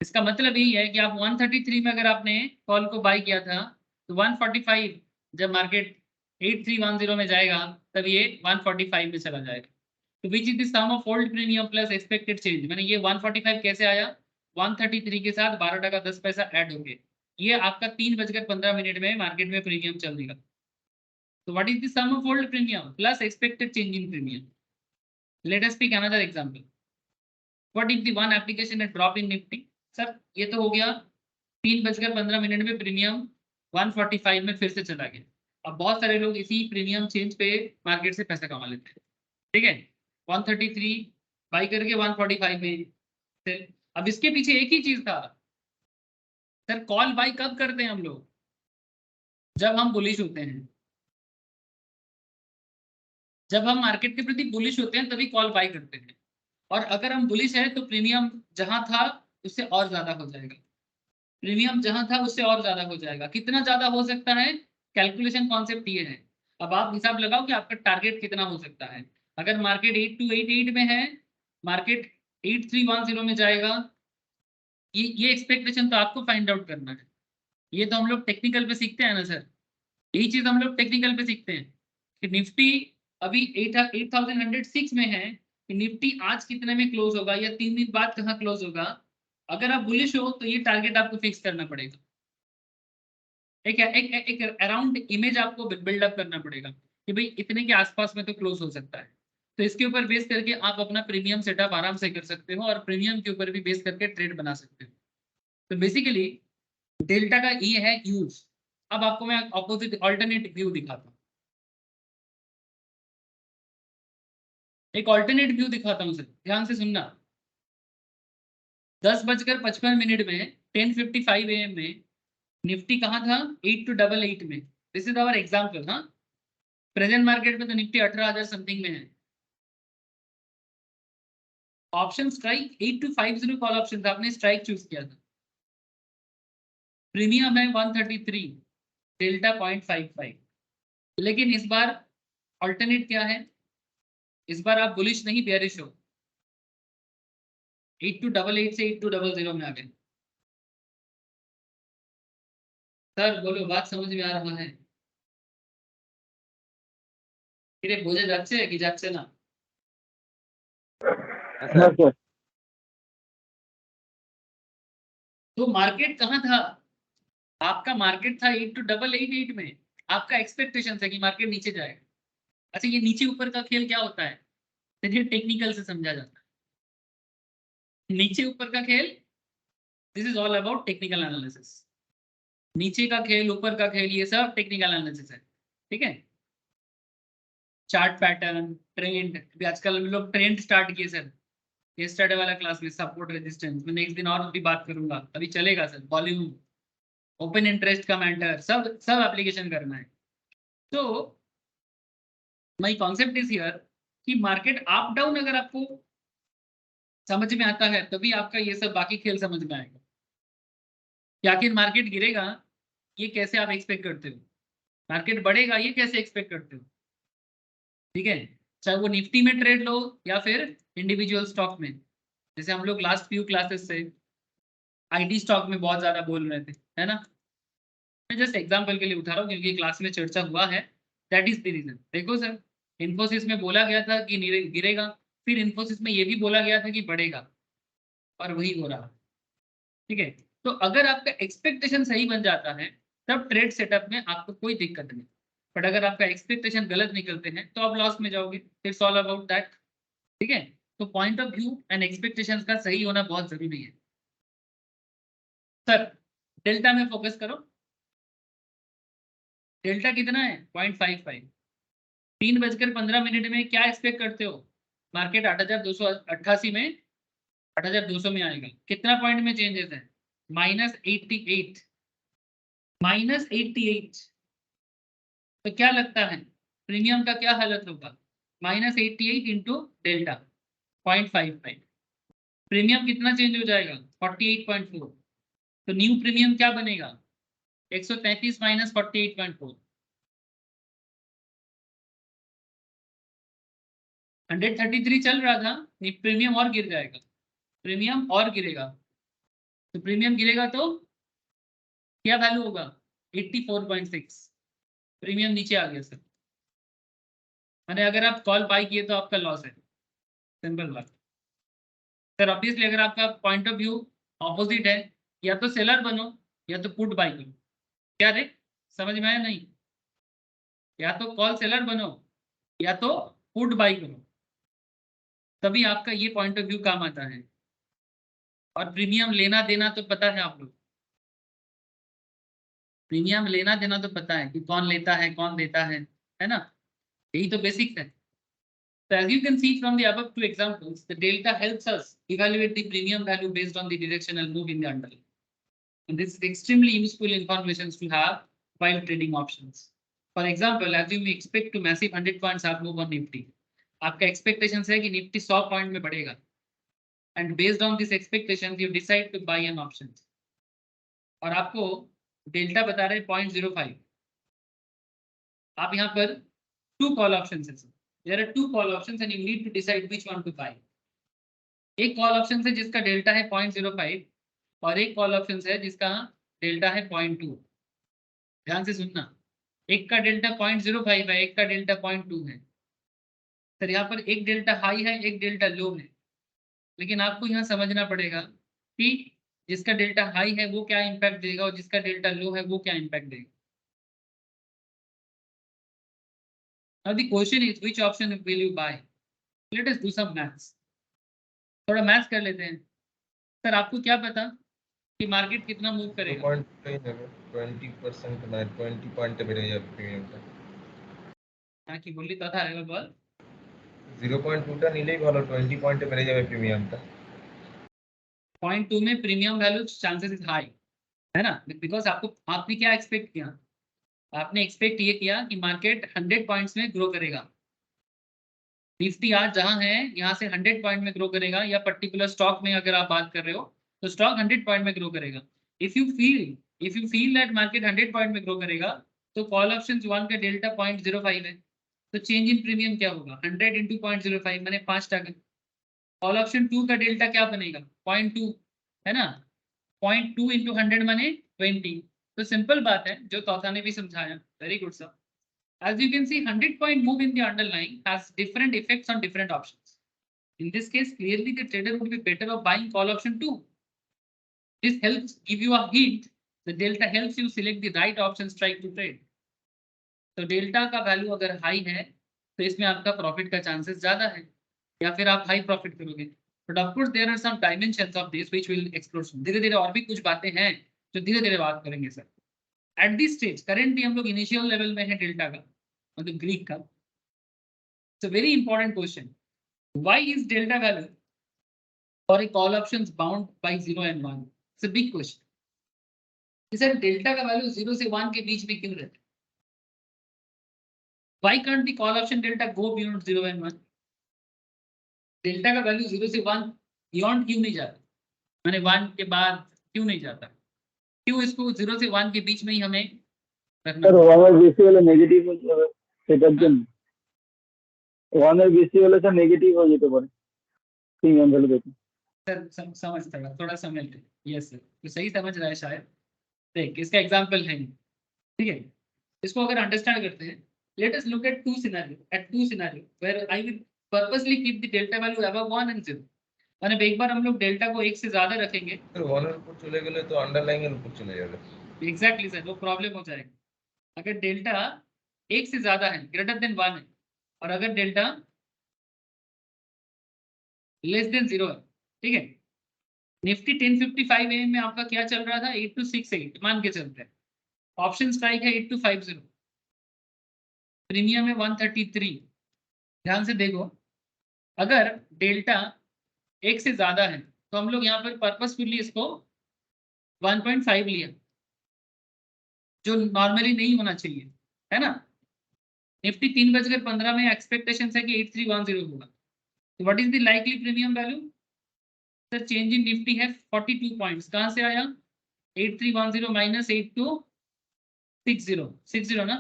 इसका मतलब यही है कि आप 133 में अगर आपने कॉल को बाय किया था, तो 145 जब मार्केट 8310 में जाएगा तब ये 145 में चला जाएगा। तो which is the sum of old premium plus expected change. मैंने ये 145 कैसे आया? 133 के साथ 12 टका 10 पैसा ऐड हो गए, ये आपका 3:15 में मार्केट में प्रीमियम चलेगा। तो what is the sum of old premium plus expected change in premium? Let us pick another example. What if the one application had drop in Nifty? Sir ये तो हो गया 3:15 में प्रीमियम 145 में फिर से चला गया। अब बहुत सारे लोग इसी प्रीमियम चेंज पे मार्केट से पैसा कमा लेते हैं, ठीक है, 133 बाई करके 145 में sell। अब इसके पीछे एक ही चीज था सर, कॉल बाई कब करते हैं हम लोग? जब हम बुलिश होते हैं, जब हम मार्केट के प्रति बुलिश होते हैं तभी कॉल बाई करते हैं। और अगर हम बुलिश है तो प्रीमियम जहां था उससे और ज्यादा हो जाएगा, प्रीमियम जहां था उससे और ज्यादा हो जाएगा। कितना ज्यादा हो सकता है? कैलकुलेशन कॉन्सेप्ट ये है। अब आप हिसाब लगाओ कि आपका टारगेट कितना हो सकता है। अगर मार्केट 8288 में है, मार्केट 8310 में जाएगा, ये एक्सपेक्टेशन तो आपको फाइंड आउट करना है। ये तो हम लोग टेक्निकल पे सीखते हैं ना सर, यही चीज हम लोग टेक्निकल पे सीखते हैं कि निफ्टी अभी 8106 में है, कि निफ्टी आज कितने में क्लोज होगा या 3 दिन बाद कहाँ क्लोज होगा। अगर आप बुलिश हो तो ये टारगेट आपको फिक्स करना पड़ेगा, एक अराउंड इमेज आपको बिल्डअप करना पड़ेगा कि भाई इतने के आसपास में तो क्लोज हो सकता है। तो इसके ऊपर बेस करके आप अपना प्रीमियम सेटअप आराम से कर सकते हो और प्रीमियम के ऊपर भी बेस करके ट्रेड बना सकते हो। तो बेसिकली डेल्टा का ये है यूज। अब आपको मैं ऑपोजिट ऑल्टरनेट व्यू दिखाता हूँ, एक ऑल्टरनेट व्यू दिखाता हूँ सर, ध्यान से सुनना। 10:55 में 10:55 AM में निफ्टी कहाँ था? 8288 में। This is our example. हाँ, प्रेजेंट मार्केट में तो निफ्टी 18,000 समथिंग में है। ऑप्शन स्ट्राइक 8250 कॉल ऑप्शन था, आपने स्ट्राइक चूज किया था, प्रीमियम है 133, डेल्टा 0.55। लेकिन इस बार ऑल्टरनेट क्या है? इस बार आप बुलिश नहीं बेयरिश हो, 8288 से 8200 में आ गए। सर बोलो, बात समझ में आ रहा है? কিরে বোঝা যাচ্ছে কি যাচ্ছে না? हाँ सर। तो मार्केट कहाँ था? आपका मार्केट था 8288 में। आपका एक्सपेक्टेशन था कि मार्केट नीचे जाएगा। अच्छा, ये नीचे ऊपर का खेल क्या होता है? चलिए टेक्निकल से समझा जाता है। नीचे ऊपर का खेल, this is all about technical analysis. नीचे का खेल, ऊपर का खेल, ये सब टेक्निकल एनालिसिस है। ठीक है। चार्ट पैटर्न, ट्रेंड, अभी आजकल लोग ट्रेंड स्टार्ट किए सर। यस्टरडे वाला क्लास में सपोर्ट रेजिस्टेंस, मैं नेक्स्ट दिन और भी बात करूंगा, अभी चलेगा सर। वॉल्यूम, ओपन इंटरेस्ट का मैटर, सब सब एप्लीकेशन करना है। तो माय कॉन्सेप्ट इज हियर कि मार्केट अप डाउन अगर आपको समझ में आता है तभी आपका ये सब बाकी खेल समझ में आएगा। कि आखिर मार्केट गिरेगा ये कैसे आप एक्सपेक्ट करते हो, मार्केट बढ़ेगा ये कैसे एक्सपेक्ट करते हो। ठीक है। चाहे वो निफ्टी में ट्रेड लो या फिर इंडिविजुअल स्टॉक में। जैसे हम लोग लास्ट फ्यू क्लासेस से आईटी स्टॉक में बहुत ज्यादा बोल रहे थे, है ना। मैं जस्ट एग्जांपल के लिए उठा रहा हूँ क्योंकि क्लास में चर्चा हुआ है। That is the reason. देखो सर, इन्फोसिस में बोला गया था कि गिरेगा, फिर इन्फोसिस में ये भी बोला गया था कि बढ़ेगा, और वही हो रहा। ठीक है। तो अगर आपका एक्सपेक्टेशन सही बन जाता है तब ट्रेड सेटअप में आपको कोई दिक्कत नहीं। बट अगर आपका एक्सपेक्टेशन गलत निकलते हैं तो आप लॉस में जाओगे। It's all about that. ठीक है। तो point of view and expectations का सही होना बहुत जरूरी है। सर डेल्टा में फोकस करो। डेल्टा कितना है? 0.55। 3:15 में क्या एक्सपेक्ट करते हो? मार्केट 8,288 में 8,200 में आएगा। कितना पॉइंट में चेंजेस है? -88। -88। तो क्या लगता है प्रीमियम का क्या हालत होगा? -88 इंटू डेल्टा 0.55। प्रीमियम कितना चेंज हो जाएगा? 48.4। तो न्यू प्रीमियम क्या बनेगा? 133 माइनस 48.4, 133 चल रहा था। प्रीमियम और गिर जाएगा, प्रीमियम और गिरेगा। तो प्रीमियम गिरेगा तो क्या वैल्यू होगा? 84.6। प्रीमियम नीचे आ गया सर। मैंने अगर आप कॉल बाई किए तो आपका लॉस है, सिंपल बात। सर ऑब्वियसली अगर आपका पॉइंट ऑफ व्यू ऑपोजिट है, या तो सेलर बनो या तो पुट बाई करो। क्या रे, समझ में आया नहीं? या तो कॉल सेलर बनो या तो पुट बाई करो, तभी आपका ये पॉइंट ऑफ व्यू काम आता है। और प्रीमियम लेना देना तो पता है आप लोग, प्रीमियम लेना देना तो पता है कि कौन लेता है कौन देता है ना। यही तो बेसिक्स है। So as you can see from the above two examples, the delta helps us evaluate the premium value based on the directional move in the underlying. And this is extremely useful information to have while trading options. For example, as you may expect to massive 100 points up move on Nifty. आपका expectation है कि Nifty 100 point में बढ़ेगा, and based on this expectation you decide to buy an option. और आपको delta बता रहे 0.05। आप यहाँ पर टू कॉल ऑप्शन है। There are two call options and you need to decide which one to buy. एक कॉल ऑप्शन है जिसका डेल्टा है 0.05 और एक कॉल ऑप्शन है जिसका डेल्टा है 0.2। ध्यान से सुनना, एक का डेल्टा 0.05 है, एक का डेल्टा 0.2 है। सर यहाँ पर एक डेल्टा हाई है एक डेल्टा लो है, लेकिन आपको यहाँ समझना पड़ेगा कि जिसका डेल्टा हाई है वो क्या इम्पैक्ट देगा और जिसका डेल्टा लो है वो क्या इम्पैक्ट देगा। Now the question is which option will you buy? Let us do some maths. थोड़ा मैथ्स कर लेते हैं। सर आपको क्या पता कि मार्केट कितना मूव करेगा? 20% ना 20 पॉइंट बेड़े যাবে প্রিমিয়ামটা। हाँ কি বললি কথা আরেকবার বল। 0.2 টা নিলেই ভালো, 20 পয়েন্ট বেড়ে যাবে প্রিমিয়ামটা। 0.2 में premium value chances is high, है ना। बिकॉज आपको आपने क्या एक्सपेक्ट किया? आपने एक्सपेक्ट ये किया कि मार्केट 100 पॉइंट्स में ग्रो करेगा। निफ्टी आज जहां है यहाँ से 100 पॉइंट में ग्रो करेगा, या पर्टिकुलर स्टॉक में अगर आप बात कर रहे हो तो स्टॉक 100 पॉइंट में ग्रो करेगा। If you feel that market 100 point में ग्रो करेगा तो कॉल ऑप्शन 1 का डेल्टा 0.05 है, तो चेंज इन प्रीमियम क्या होगा? 100 इंटू 0.05 मैंने 5 कॉल ऑप्शन 2 का डेल्टा क्या बनेगा? 0.2, है ना। 0.2 इंटू 100 माने 20, तो सिंपल बात है जो तौथा ने भी समझाया, very good sir. As you can see, 100-point move in the underlying has different effects on different options. In this case, clearly the trader would be better off buying call option 2. This helps give you a hint. The delta helps you select the right option strike to trade. तो delta का value अगर high है तो इसमें आपका profit का chances ज्यादा है, या फिर आप हाई प्रॉफिट करोगे। But of course there are some dimensions of this which will explore soon. धीरे धीरे और भी कुछ बातें हैं जो धीरे धीरे बात करेंगे sir. At this stage currently हम लोग इनिशियल लेवल में है डेल्टा का, मतलब ग्रीक का। It's a very important question, why is delta value for a call options bound by 0 and 1? It's a big question. Sir delta का value 0 से 1 के बीच में क्यों रहता है? Why can't the call option delta go beyond 0 and 1? Delta का value 0 से 1 beyond क्यों नहीं जाता, मैंने 1 के बाद क्यों नहीं जाता? क्यों इसको 0 से 1 के बीच में ही हमें रखना? স্যার ওয়ান এর বেশি হলে নেগেটিভ হয়ে যাবে, সেটার জন্য ওয়ান এর বেশি হলে স্যার নেগেটিভ হয়ে যেতে পারে প্রিমিয়াম ভ্যালু দেখে। सर समझ थोड़ा समय ले। यस सर, तो सही समझ रहा है शायद। देख इसका एग्जांपल है, ठीक है, इसको अगर अंडरस्टैंड करते हैं, let us look at two scenario where I will purposely keep the delta value above 1 and 0। मतलब एक बार हम लोग डेल्टा को 1 से ज्यादा रखेंगे, तो 1 এর উপর চলে গেলে তো আন্ডারলাইং এর উপর চলে যাবে। एग्जैक्टली सर, वो प्रॉब्लम हो जाएगा। अगर डेल्टा 1 से ज्यादा है, ग्रेटर देन 1 है, और अगर डेल्टा लेस देन 0 है, ठीक है। निफ्टी 1055 AM में आपका क्या चल रहा था? 8268 मान के चलते हैं। ऑप्शन स्ट्राइक है 8250, प्रीमियम है 133। ध्यान से देखो, अगर डेल्टा 1 से ज्यादा है तो हम लोग यहाँ पर पर्पसफुली इसको 1.5 लिया, जो नॉर्मली नहीं होना चाहिए, है ना। निफ्टी 3:15 में एक्सपेक्टेशन है कि 8310 होगा। तो what is the likely premium value? Sir change in Nifty है 42 पॉइंट्स। कहाँ से आया? 8310 माइनस 8260 ना,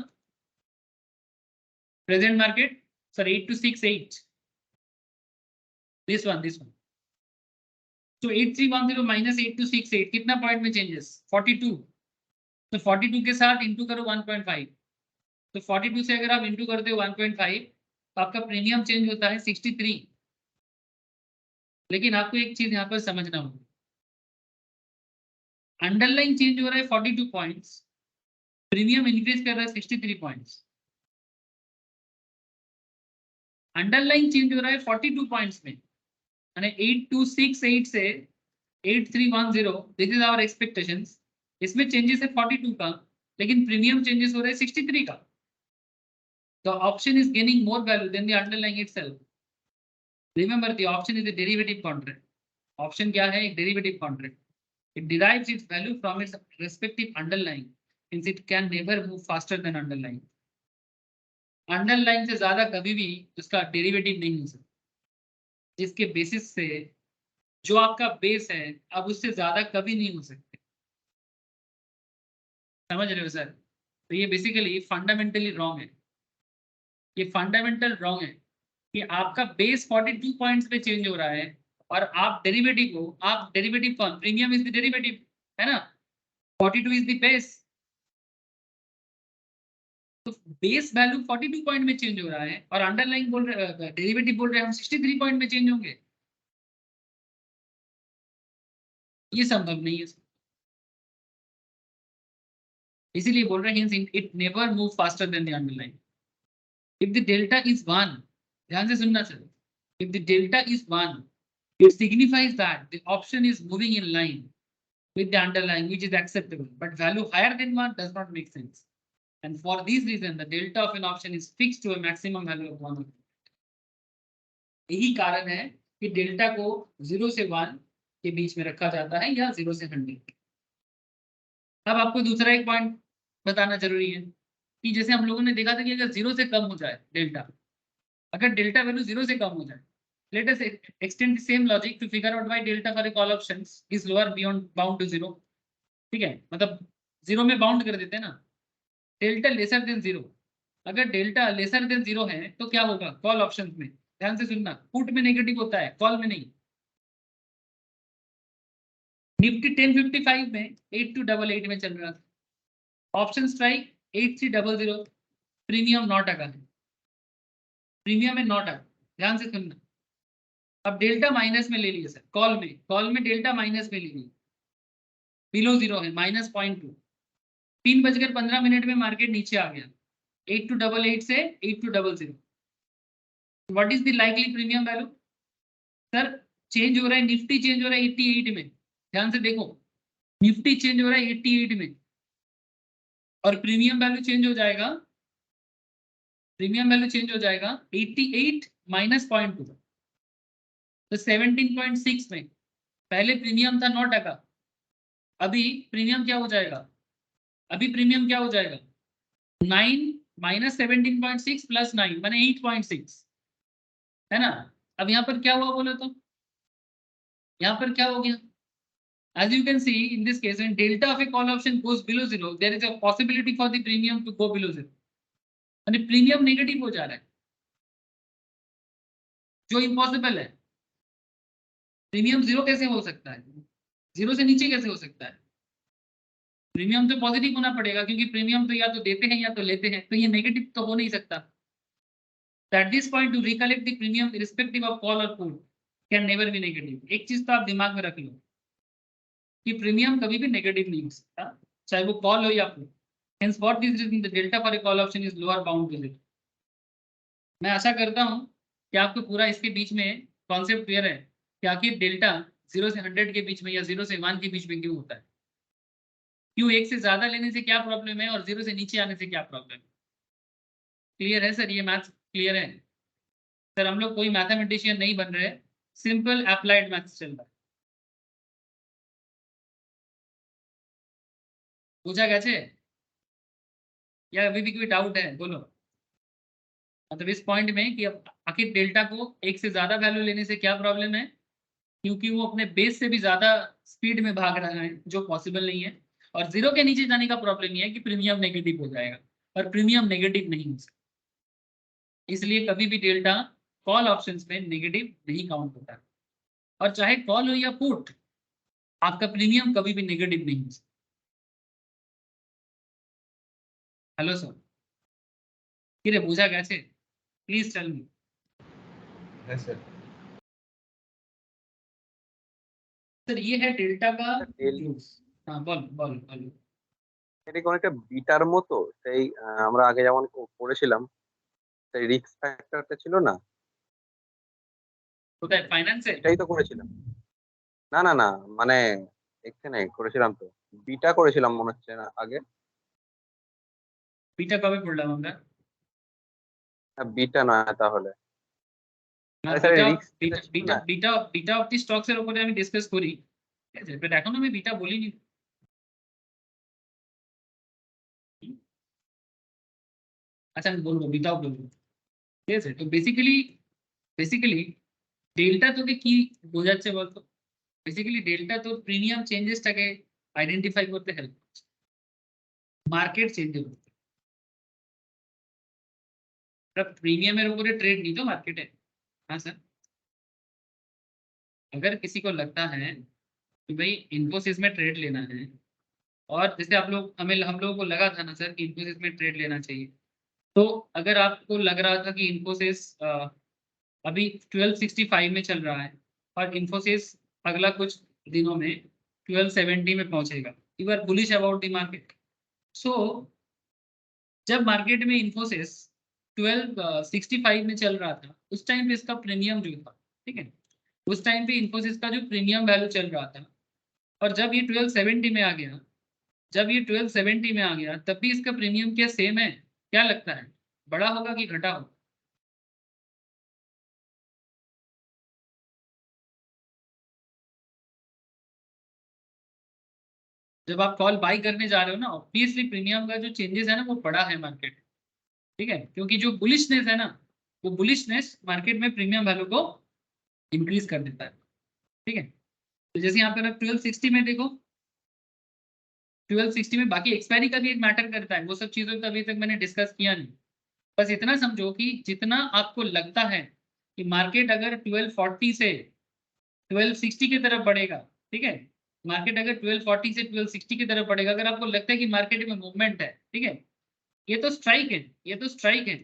present market sir 8268, this one. तो 8310 माइनस 8268 कितना पॉइंट में चेंजेस? 42। तो 42 के साथ इंटू करो 1.5। तो 42 से अगर आप इंटू करते हो 1.5 तो आपका प्रीमियम चेंज होता है 63। लेकिन आपको एक चीज यहाँ पर समझना होगा, अंडरलाइन चेंज हो रहा है 42 पॉइंट्स, प्रीमियम इंक्रीज कर रहा है 63 पॉइंट्स। अंडरलाइन चेंज हो रहा है 42 पॉइंट्स में, यानी 8268 से 8310, दिस इज आवर एक्सपेक्टेशंस। इसमें चेंजेस है 42 का, लेकिन प्रीमियम चेंजेस हो रहे हैं 63 का। तो option is gaining more value than the underlying itself. Remember the option is a derivative contract. Option क्या है? एक derivative contract. It derives its value from its respective underlying, since it can never move faster than underlying. Underline से ज्यादा कभी भी उसका derivative नहीं हो सकता। जिसके बेसिस से जो आपका बेस है, अब उससे ज्यादा कभी नहीं हो सकते। समझ रहे हो सर? तो ये बेसिकली फंडामेंटली रॉन्ग है। ये फंडामेंटल रॉन्ग है कि आपका बेस 42 पॉइंट्स पे चेंज हो रहा है और आप डेरिवेटिव हो, आप डेरिवेटिव कौन? प्रीमियम इज द डेरिवेटिव, है ना। 42 इज द बेस। तो बेस वैल्यू 42 पॉइंट में चेंज हो रहा है और अंडरलाइन बोल रहे, डेरिवेटिव बोल रहे हैं हम 63 पॉइंट में चेंज होंगे। ये संभव नहीं है, इसीलिए बोल रहे हैं it never move faster then the underline. If the delta is 1, ध्यान से सुनना sir, if the delta is 1 it signifies that the option is moving in line with the underlying, which is acceptable, but value higher than 1 does not make sense. And for this reason the delta of an option is fixed to a maximum value of 1. यही कारण है कि delta को 0 से 1 के बीच में रखा जाता है या 0 से 100। अब आपको दूसरा एक पॉइंट बताना जरूरी है कि जैसे हम लोगों ने देखा था कि अगर 0 से कम हो जाए डेल्टा, अगर डेल्टा वैल्यू 0 से कम हो जाए, let us extend the same logic to figure out why delta for a call options is lower beyond bound to 0। ठीक है, मतलब 0 में बाउंड कर देते हैं ना, डेल्टा लेसर देन 0। अगर डेल्टा लेसर देन 0 है तो क्या होगा कॉल ऑप्शंस में? ध्यान से सुनना, पुट में नेगेटिव होता है, कॉल में नहीं। निफ्टी 1055 में 8288 में चल रहा था, ऑप्शन स्ट्राइक 8300, प्रीमियम 9%, प्रीमियम में 9%, ध्यान से सुनना। अब डेल्टा माइनस में ले लिए सर, कॉल में डेल्टा माइनस में ले लिए, बिलो जीरो है, -0.2। 3:15 में मार्केट नीचे आ गया 8288 से 8200। What is the likely premium value? Sir change हो रहा है, निफ्टी चेंज हो रहा है 88 में, ध्यान से देखो, निफ्टी चेंज हो रहा है 88 में, और प्रीमियम वैल्यू चेंज हो जाएगा, प्रीमियम वैल्यू चेंज हो जाएगा 88 माइनस 0.2, तो 17.6 में पहले प्रीमियम था 9%, अभी प्रीमियम क्या हो जाएगा, अभी प्रीमियम क्या हो जाएगा 9 माइनस 17.6 प्लस 9 माने 8.6, है ना। अब यहाँ पर क्या हुआ बोलो तो, यहाँ पर क्या हो गया, as you can see in this case when delta of a call option goes below zero there is a possibility for the premium to go below zero, यानी प्रीमियम नेगेटिव हो जा रहा है, जो इम्पॉसिबल है। प्रीमियम जीरो कैसे हो सकता है, जीरो से नीचे कैसे हो सकता है, प्रीमियम तो पॉजिटिव होना पड़ेगा, क्योंकि प्रीमियम तो या तो देते हैं या तो लेते हैं, तो ये नेगेटिव तो हो नहीं सकता। At this point to recollect the premium irrespective of call or put can never be negative। एक चीज तो आप दिमाग में रख लो कि प्रीमियम कभी भी नेगेटिव नहीं हो सकता, चाहे वो कॉल हो या put. Hence what is reason the delta for a call option is lower bound to zero। मैं आशा करता हूं कि आपको पूरा इसके बीच में कॉन्सेप्ट क्लियर है कि आखिर डेल्टा 0 से 100 के बीच में या 0 से 1 के बीच में क्यों होता है, क्यों एक से ज्यादा लेने से क्या प्रॉब्लम है और 0 से नीचे आने से क्या प्रॉब्लम है। क्लियर है सर, ये मैथ्स क्लियर है सर? हम लोग कोई मैथमेटिशियन नहीं बन रहे, सिंपल अप्लाइड मैथ्स चल रहा है। पूछा कैसे, या अभी भी कोई डाउट है बोलो। मतलब इस पॉइंट में कि अब आखिर डेल्टा को एक से ज्यादा वैल्यू लेने से क्या प्रॉब्लम है, क्योंकि वो अपने बेस से भी ज्यादा स्पीड में भाग रहा है, जो पॉसिबल नहीं है। और जीरो के नीचे जाने का प्रॉब्लम ये है कि प्रीमियम नेगेटिव हो जाएगा, और प्रीमियम नेगेटिव नहीं हो सकता, इसलिए कभी भी डेल्टा कॉल ऑप्शंस में नेगेटिव नहीं काउंट होता। और चाहे कॉल हो या पुट, आपका प्रीमियम कभी भी नेगेटिव नहीं हो सकता। हेलो सर, किरे पूछा कैसे, प्लीज टेल मी। है सर। सर ये है डेल्टा का डेल- यूज। हाँ बोल बोल बोल। এটা কি অনেকটা বিটার মতো, সেই আমরা আগে যেমন করেছিলাম, সেই রিস্ক ফ্যাক্টরটা ছিল না, কোথায় ফাইন্যান্সে? এটাই তো করেছিলাম। না না না, মানে এখানে করেছিলাম তো, বিটা করেছিলাম মনে হচ্ছে না আগে। বিটা কবে পড়লাম আমরা? বিটা নয় তাহলে, না, আরে স্যার বিটা রিস্ক বিটা ছিল বিটা না। Beta beta of the stocks এর উপরে আমি ডিসকাস করি, ঠিক আছে, বাট এখন আমি বিটা বলিনি। আচ্ছা আমি বলবো, বিটাও বলবো, ঠিক আছে। তো বেসিক্যালি ডেল্টা তোকে কি বোঝাচ্ছে বলতো? বেসিক্যালি ডেল্টা তো প্রিমিয়াম চেঞ্জেসটাকে আইডেন্টিফাই করতে হেল্প করছে, মার্কেট চেঞ্জের উপরে। প্রিমিয়ামের উপরে ট্রেড नहीं तो मार्केट है। हाँ सर, अगर किसी को लगता है कि भाई इन्फोसिस में ट्रेड लेना है, और जैसे आप लोग हम लोगों को लगा था ना सर कि इन्फोसिस में ट्रेड लेना चाहिए, तो अगर आपको लग रहा था कि इन्फोसिस अभी 1265 में चल रहा है और इन्फोसिस अगला कुछ दिनों में 1270 में पहुंचेगा, you are bullish about the market. So जब मार्केट में इन्फोसिस 1265 में चल रहा था, उस टाइम पे इसका प्रीमियम जो था, ठीक है, उस टाइम पे इन्फोसिस का जो प्रीमियम वैल्यू चल रहा था, और जब ये 1270 में आ गया, जब ये 1270 में आ गया, तब भी इसका प्रीमियम क्या सेम है? क्या लगता है, बड़ा होगा कि घटा होगा? जब आप कॉल बाई करने जा रहे हो ना, ऑब्वियसली प्रीमियम का जो चेंजेस है ना वो बड़ा है मार्केट, ठीक है, क्योंकि जो बुलिशनेस है ना, वो बुलिशनेस मार्केट में प्रीमियम वैल्यू को इंक्रीज कर देता है, ठीक है। तो जैसे यहाँ पर 1260 में देखो, 1260 में बाकी एक्सपायरी का भी एक मैटर करता है, वो सब चीजों का अभी तक मैंने डिस्कस किया नहीं। बस इतना समझो कि जितना आपको लगता है कि मार्केट अगर 1240 से 1260 की तरफ बढ़ेगा, ठीक है, मार्केट अगर 1240 से 1260 की तरफ बढ़ेगा, अगर आपको लगता है कि मार्केट में मूवमेंट है, ठीक है, ये तो स्ट्राइक है, ये तो स्ट्राइक है।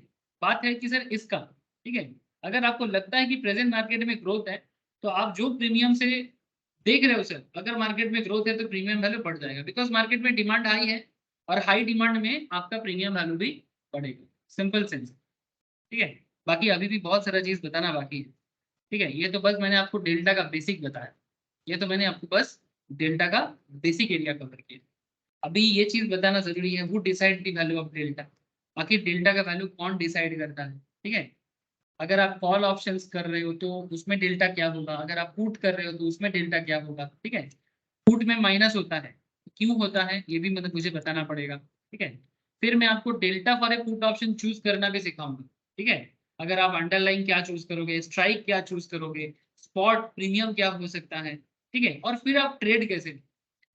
बात है कि सर इसका, ठीक है, अगर आपको लगता है कि प्रेजेंट मार्केट में ग्रोथ है, तो आप जो प्रीमियम से देख रहे हो सर, अगर मार्केट में ग्रोथ है तो प्रीमियम वैल्यू बढ़ जाएगा, बिकॉज मार्केट में डिमांड हाई है और हाई डिमांड में आपका प्रीमियम वैल्यू भी बढ़ेगा। सिंपल सेंस, ठीक है। बाकी अभी भी बहुत सारा चीज बताना बाकी है, ठीक है। ये तो बस मैंने आपको डेल्टा का बेसिक बताया, ये तो मैंने आपको बस डेल्टा का बेसिक एरिया कवर किया। अभी ये चीज बताना जरूरी है, वो decide the value of delta. आखिर डेल्टा का वैल्यू कौन डिसाइड करता है, ठीक है। अगर आप कॉल ऑप्शंस कर रहे हो तो उसमें डेल्टा क्या होगा, अगर आप पुट कर रहे हो तो उसमें डेल्टा क्या होगा, ठीक है। पुट में माइनस होता है, क्यों होता है ये भी मतलब मुझे बताना पड़ेगा, ठीक है। फिर मैं आपको delta for a put option choose करना भी सिखाऊंगा, ठीक है। अगर आप अंडरलाइन क्या चूज करोगे, स्ट्राइक क्या चूज करोगे, स्पॉट प्रीमियम क्या हो सकता है, ठीक है, और फिर आप ट्रेड कैसे,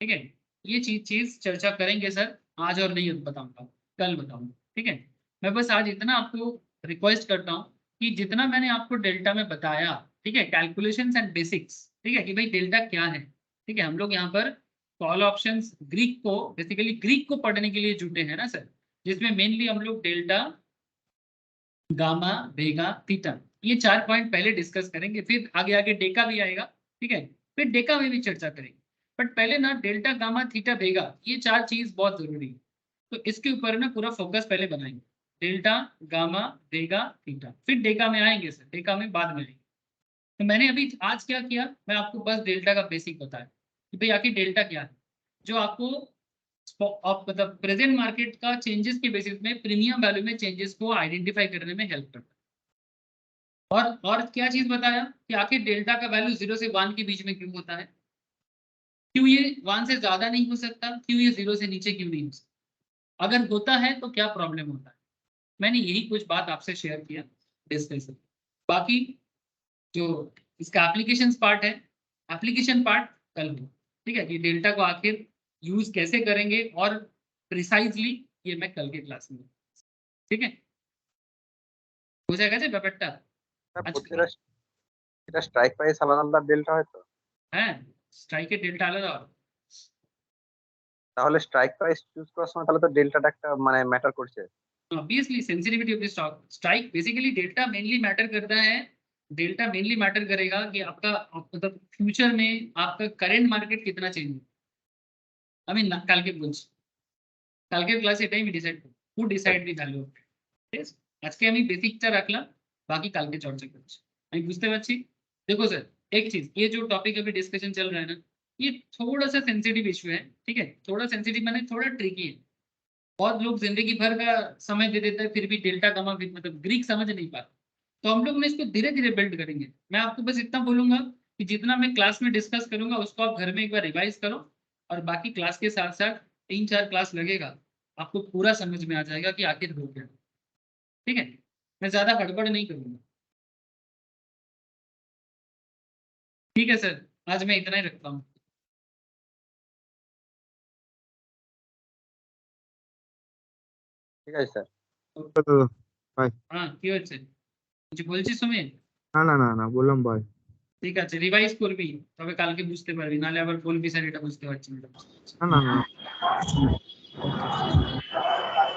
ठीक है। ये चीज चर्चा करेंगे सर, आज और नहीं बताऊंगा, कल बताऊंगा, ठीक है। मैं बस आज इतना आपको रिक्वेस्ट करता हूँ कि जितना मैंने आपको डेल्टा में बताया, ठीक है, कैलकुलेशंस एंड बेसिक्स, ठीक है, कि भाई डेल्टा क्या है, ठीक है। हम लोग यहाँ पर कॉल ऑप्शंस ग्रीक को, बेसिकली ग्रीक को पढ़ने के लिए जुटे हैं ना सर, जिसमें मेनली हम लोग डेल्टा, गामा, वेगा, थीटा, ये 4 पॉइंट पहले डिस्कस करेंगे, फिर आगे आगे डेका भी आएगा, ठीक है, फिर डेका में भी चर्चा करेंगे। बट पहले ना डेल्टा, गामा, थीटा, वेगा, ये 4 चीज बहुत जरूरी है, तो इसके ऊपर ना पूरा फोकस पहले बनाएंगे। डेल्टा, गामा, वेगा, थीटा, फिर डेका में आएंगे सर, डेका में बाद में आएंगे। तो मैंने अभी आज क्या किया, मैं आपको बस डेल्टा का बेसिक बताया कि भाई आखिर डेल्टा क्या है, जो आपको मतलब प्रेजेंट मार्केट का चेंजेस के बेसिस में प्रीमियम वैल्यू में चेंजेस को आइडेंटिफाई करने में हेल्प करता है। और क्या चीज बताया कि आखिर डेल्टा का वैल्यू 0 से 1 के बीच में क्यों होता है, क्यों ये 1 से ज्यादा नहीं हो सकता, क्यों ये 0 से नीचे क्यों नहीं हो सकता, अगर होता है तो क्या प्रॉब्लम होता है। मैंने यही कुछ बात आपसे शेयर किया डिस्कशन। बाकी जो इसका एप्लीकेशन पार्ट है, एप्लीकेशन पार्ट कल हो, ठीक है, कि डेल्टा को आखिर यूज कैसे करेंगे और प्रिसाइजली ये मैं कल के क्लास में, ठीक है, हो जाएगा जी ব্যাপারটা। প্রতিটা এটা স্ট্রাইক প্রাইস আলাদা আলাদা ডেল্টা হয় তো, হ্যাঁ, স্ট্রাইকের ডেল্টা আলাদা হবে। তাহলে স্ট্রাইক প্রাইস চুজ করার সময় তাহলে তো ডেল্টাটা একটা মানে ম্যাটার করছে। Obviously sensitivity of the stock, strike basically delta mainly matter करता है। डेल्टा मेनली मैटर करेगा कि आपका मतलब फ्यूचर में आपका करंट मार्केट कितना चेंज हो। আমি না কালকে বলছি, কালকের ক্লাসে এটাই আমি ডিসাইড করব, হু ডিসাইড দি ভ্যালু অফ, ঠিক আছে। আজকে আমি বেসিকটা রাখলাম, বাকি কালকে চর্চা করছি। আমি বুঝতে পারছি। देखो सर, एक चीज, ये जो टॉपिक अभी डिस्कशन चल रहा है ना, ये थोड़ा सा सेंसिटिव इशू है, ठीक है, थोड़ा सेंसिटिव माने थोड़ा ट्रिकी है। बहुत लोग जिंदगी भर का समय दे देते हैं, फिर भी डेल्टा गामा मतलब ग्रीक समझ नहीं पाते। तो हम लोग ना इसको धीरे धीरे बिल्ड करेंगे। मैं आपको बस इतना बोलूंगा कि जितना मैं क्लास में डिस्कस करूंगा उसको आप घर में एक बार रिवाइज करो, और बाकी क्लास के साथ साथ 3-4 क्लास लगेगा, आपको पूरा समझ में आ जाएगा कि आखिर हो गया, ठीक है। मैं ज्यादा हड़बड़ नहीं करूंगा, ठीक है सर, आज मैं इतना ही रखता हूँ। ঠিক আছে স্যার। हाँ কি হচ্ছে, কিছু বলছিস সুমিত? না না না না বললাম ভাই। ঠিক আছে, রিভাইজ করবি, তবে কালকে বুঝতে পারবি, নাহলে আবার বলবি স্যার এটা বুঝতে পারছি না। না না না